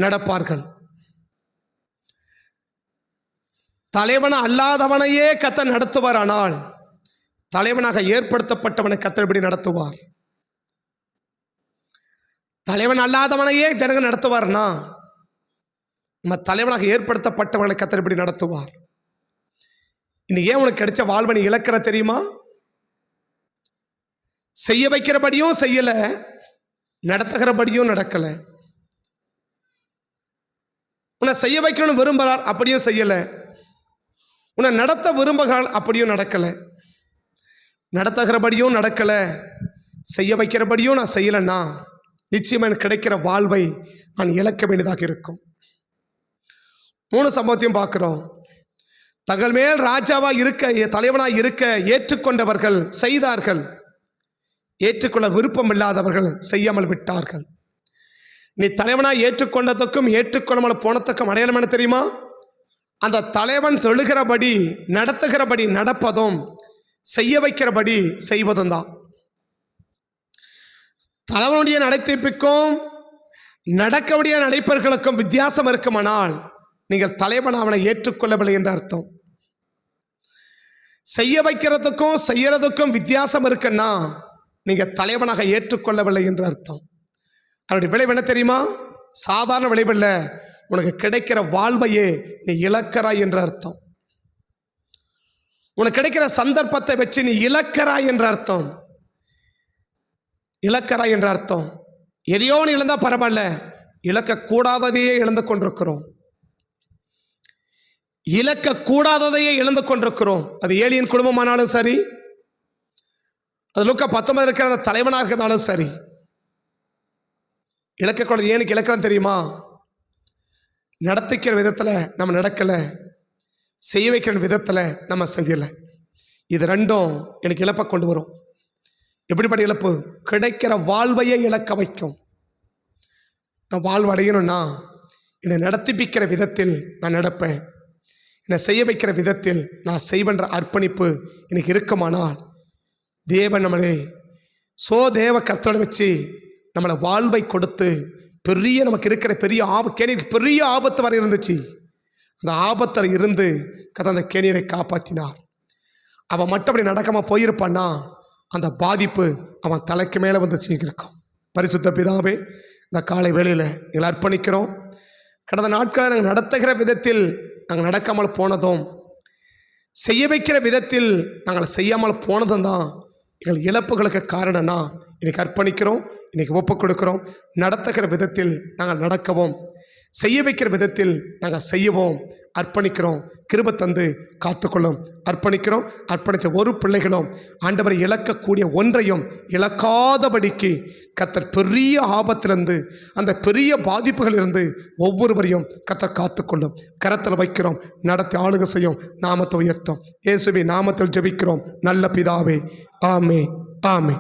நடப்பார்கள். தலைவன அல்லாதவனையே கர்த்தர் நடத்துவார். ஆனால் தலைவனாக ஏற்படுத்தப்பட்டவனை கர்த்தர் எப்படி நடத்துவார்? தலைவன் அல்லாதவனையே ஜனங்க நடத்துவார்னா நம்ம தலைவனாக ஏற்படுத்தப்பட்டவனை கர்த்தர் எப்படி நடத்துவார்? இன்னைக்கு ஏன் உனக்கு கிடைச்ச வாழ்வை நீ இழக்கிற தெரியுமா? செய்ய வைக்கிறபடியும் செய்யல, நடத்துகிறபடியும் நடக்கல. உன்னை செய்ய வைக்கணும்னு விரும்புகிறார், அப்படியும் செய்யலை. உன்னை நடத்த விரும்புகிறாள், அப்படியும் நடக்கலை. நடத்துகிறபடியும் நடக்கலை, செய்ய வைக்கிறபடியும் நான் செய்யலைன்னா நிச்சயமாக எனக்கு கிடைக்கிற வாழ்வை நான் இழக்க வேண்டியதாக இருக்கும். 3 சம்பவத்தையும் பார்க்குறோம். தங்கள் மேல் ராஜாவாக இருக்க, தலைவனாக இருக்க ஏற்றுக்கொண்டவர்கள் செய்தார்கள், ஏற்றுக்கொள்ள விருப்பம் இல்லாதவர்கள் செய்யாமல் விட்டார்கள். நீ தலைவனாக ஏற்றுக்கொண்டதுக்கும் ஏற்றுக்கொள்ளாமல் போனதுக்கும் அடையாளம் என்ன தெரியுமா? அந்த தலைவன் தொழுகிறபடி நடத்துகிறபடி நடப்பதும் செய்ய வைக்கிறபடி செய்வதும் தான். தலைவனுடைய நடைத்திற்கும் நடக்கக்கூடிய நடைப்பர்களுக்கும் வித்தியாசம் இருக்குமானால் நீங்கள் தலைவன் அவனை ஏற்றுக்கொள்ளவில்லை என்ற அர்த்தம். செய்ய வைக்கிறதுக்கும் செய்யறதுக்கும் வித்தியாசம் இருக்குன்னா நீங்க தலைவனாக ஏற்றுக்கொள்ளவில்லை என்ற அர்த்தம். அவருடைய விளைவு என்ன தெரியுமா? சாதாரண விளைவில்ல, உனக்கு கிடைக்கிற வாழ்வையே நீ இழக்கிறாய் என்ற அர்த்தம். உனக்கு கிடைக்கிற சந்தர்ப்பத்தை வச்சு நீ இழக்கிறாய் என்ற அர்த்தம். இழக்கிறாய் என்ற அர்த்தம். எதையோ நீ இழந்தா பரவாயில்ல, இழக்கக்கூடாததையே இழந்து கொண்டிருக்கிறோம். இழக்கக்கூடாததையே இழந்து கொண்டிருக்கிறோம். அது ஏலியன் குடும்பமானாலும் சரி, அது லூக்கா 19 இருக்கிற அந்த தலைவனாக இருக்கிறதாலும் சரி, இழக்கக்கூடாது. ஏனுக்கு இழக்கிறோம் தெரியுமா? நடத்திக்கிற விதத்தில் நம்ம நடக்கலை, செய்ய வைக்கிற விதத்தில் நம்ம செய்யலை. இது ரெண்டும் எனக்கு இழப்பை கொண்டு வரும். எப்படிப்பட்ட இழப்பு? கிடைக்கிற வாழ்வையே இழக்க வைக்கும். நான் வாழ்வு அடையணும்னா என்னை நடத்திப்பிக்கிற விதத்தில் நான் நடப்பேன், என்னை செய்ய வைக்கிற விதத்தில் நான் செய்வென்ற அர்ப்பணிப்பு எனக்கு இருக்குமானால் தேவன் நம்மளை தேவ கர்த்தரை வச்சு நம்மளை வாழ்வை கொடுத்து பெரிய நமக்கு இருக்கிற பெரிய கேணிக்கு பெரிய ஆபத்து வரை இருந்துச்சு. அந்த ஆபத்தில் இருந்து அந்த கேணியரை காப்பாற்றினார். அவன் மட்டும் அப்படி நடக்காமல் போயிருப்பான்னா அந்த பாதிப்பு அவன் தலைக்கு மேலே வந்து சீக்கிரம். பரிசுத்த பிதாவே, இந்த காலை வேளையில் எங்களை அர்ப்பணிக்கிறோம். கடந்த நாட்களை நாங்கள் நடத்துகிற விதத்தில் நாங்கள் நடக்காமல் போனதும், செய்ய வைக்கிற விதத்தில் நாங்கள் செய்யாமல் போனதும் தான் எங்கள் இழப்புகளுக்கு காரணம்னா இன்றைக்கி அர்ப்பணிக்கிறோம், இன்றைக்கி ஒப்பு கொடுக்குறோம். நடத்துகிற விதத்தில் நாங்கள் நடக்கவும், செய்ய வைக்கிற விதத்தில் நாங்கள் செய்யவும் அர்ப்பணிக்கிறோம். கிருபை தந்து காத்துக்கொள்ளும். அர்ப்பணிக்கிறோம். அர்ப்பணித்த ஒரு பிள்ளைகளும் ஆண்டவரை இழக்கக்கூடிய ஒன்றையும் இழக்காதபடிக்கு கர்த்தர் பெரிய ஆபத்திலிருந்து, அந்த பெரிய பாதிப்புகளிலிருந்து ஒவ்வொருவரையும் கர்த்தர் காத்துக்கொள்ளும். கரத்தில் வைக்கிறோம், நடத்தி ஆளுகை செய்யும். நாமத்தை உயர்த்தும். இயேசுவின் நாமத்தில் ஜெபிக்கிறோம் நல்ல பிதாவே. ஆமே, ஆமே.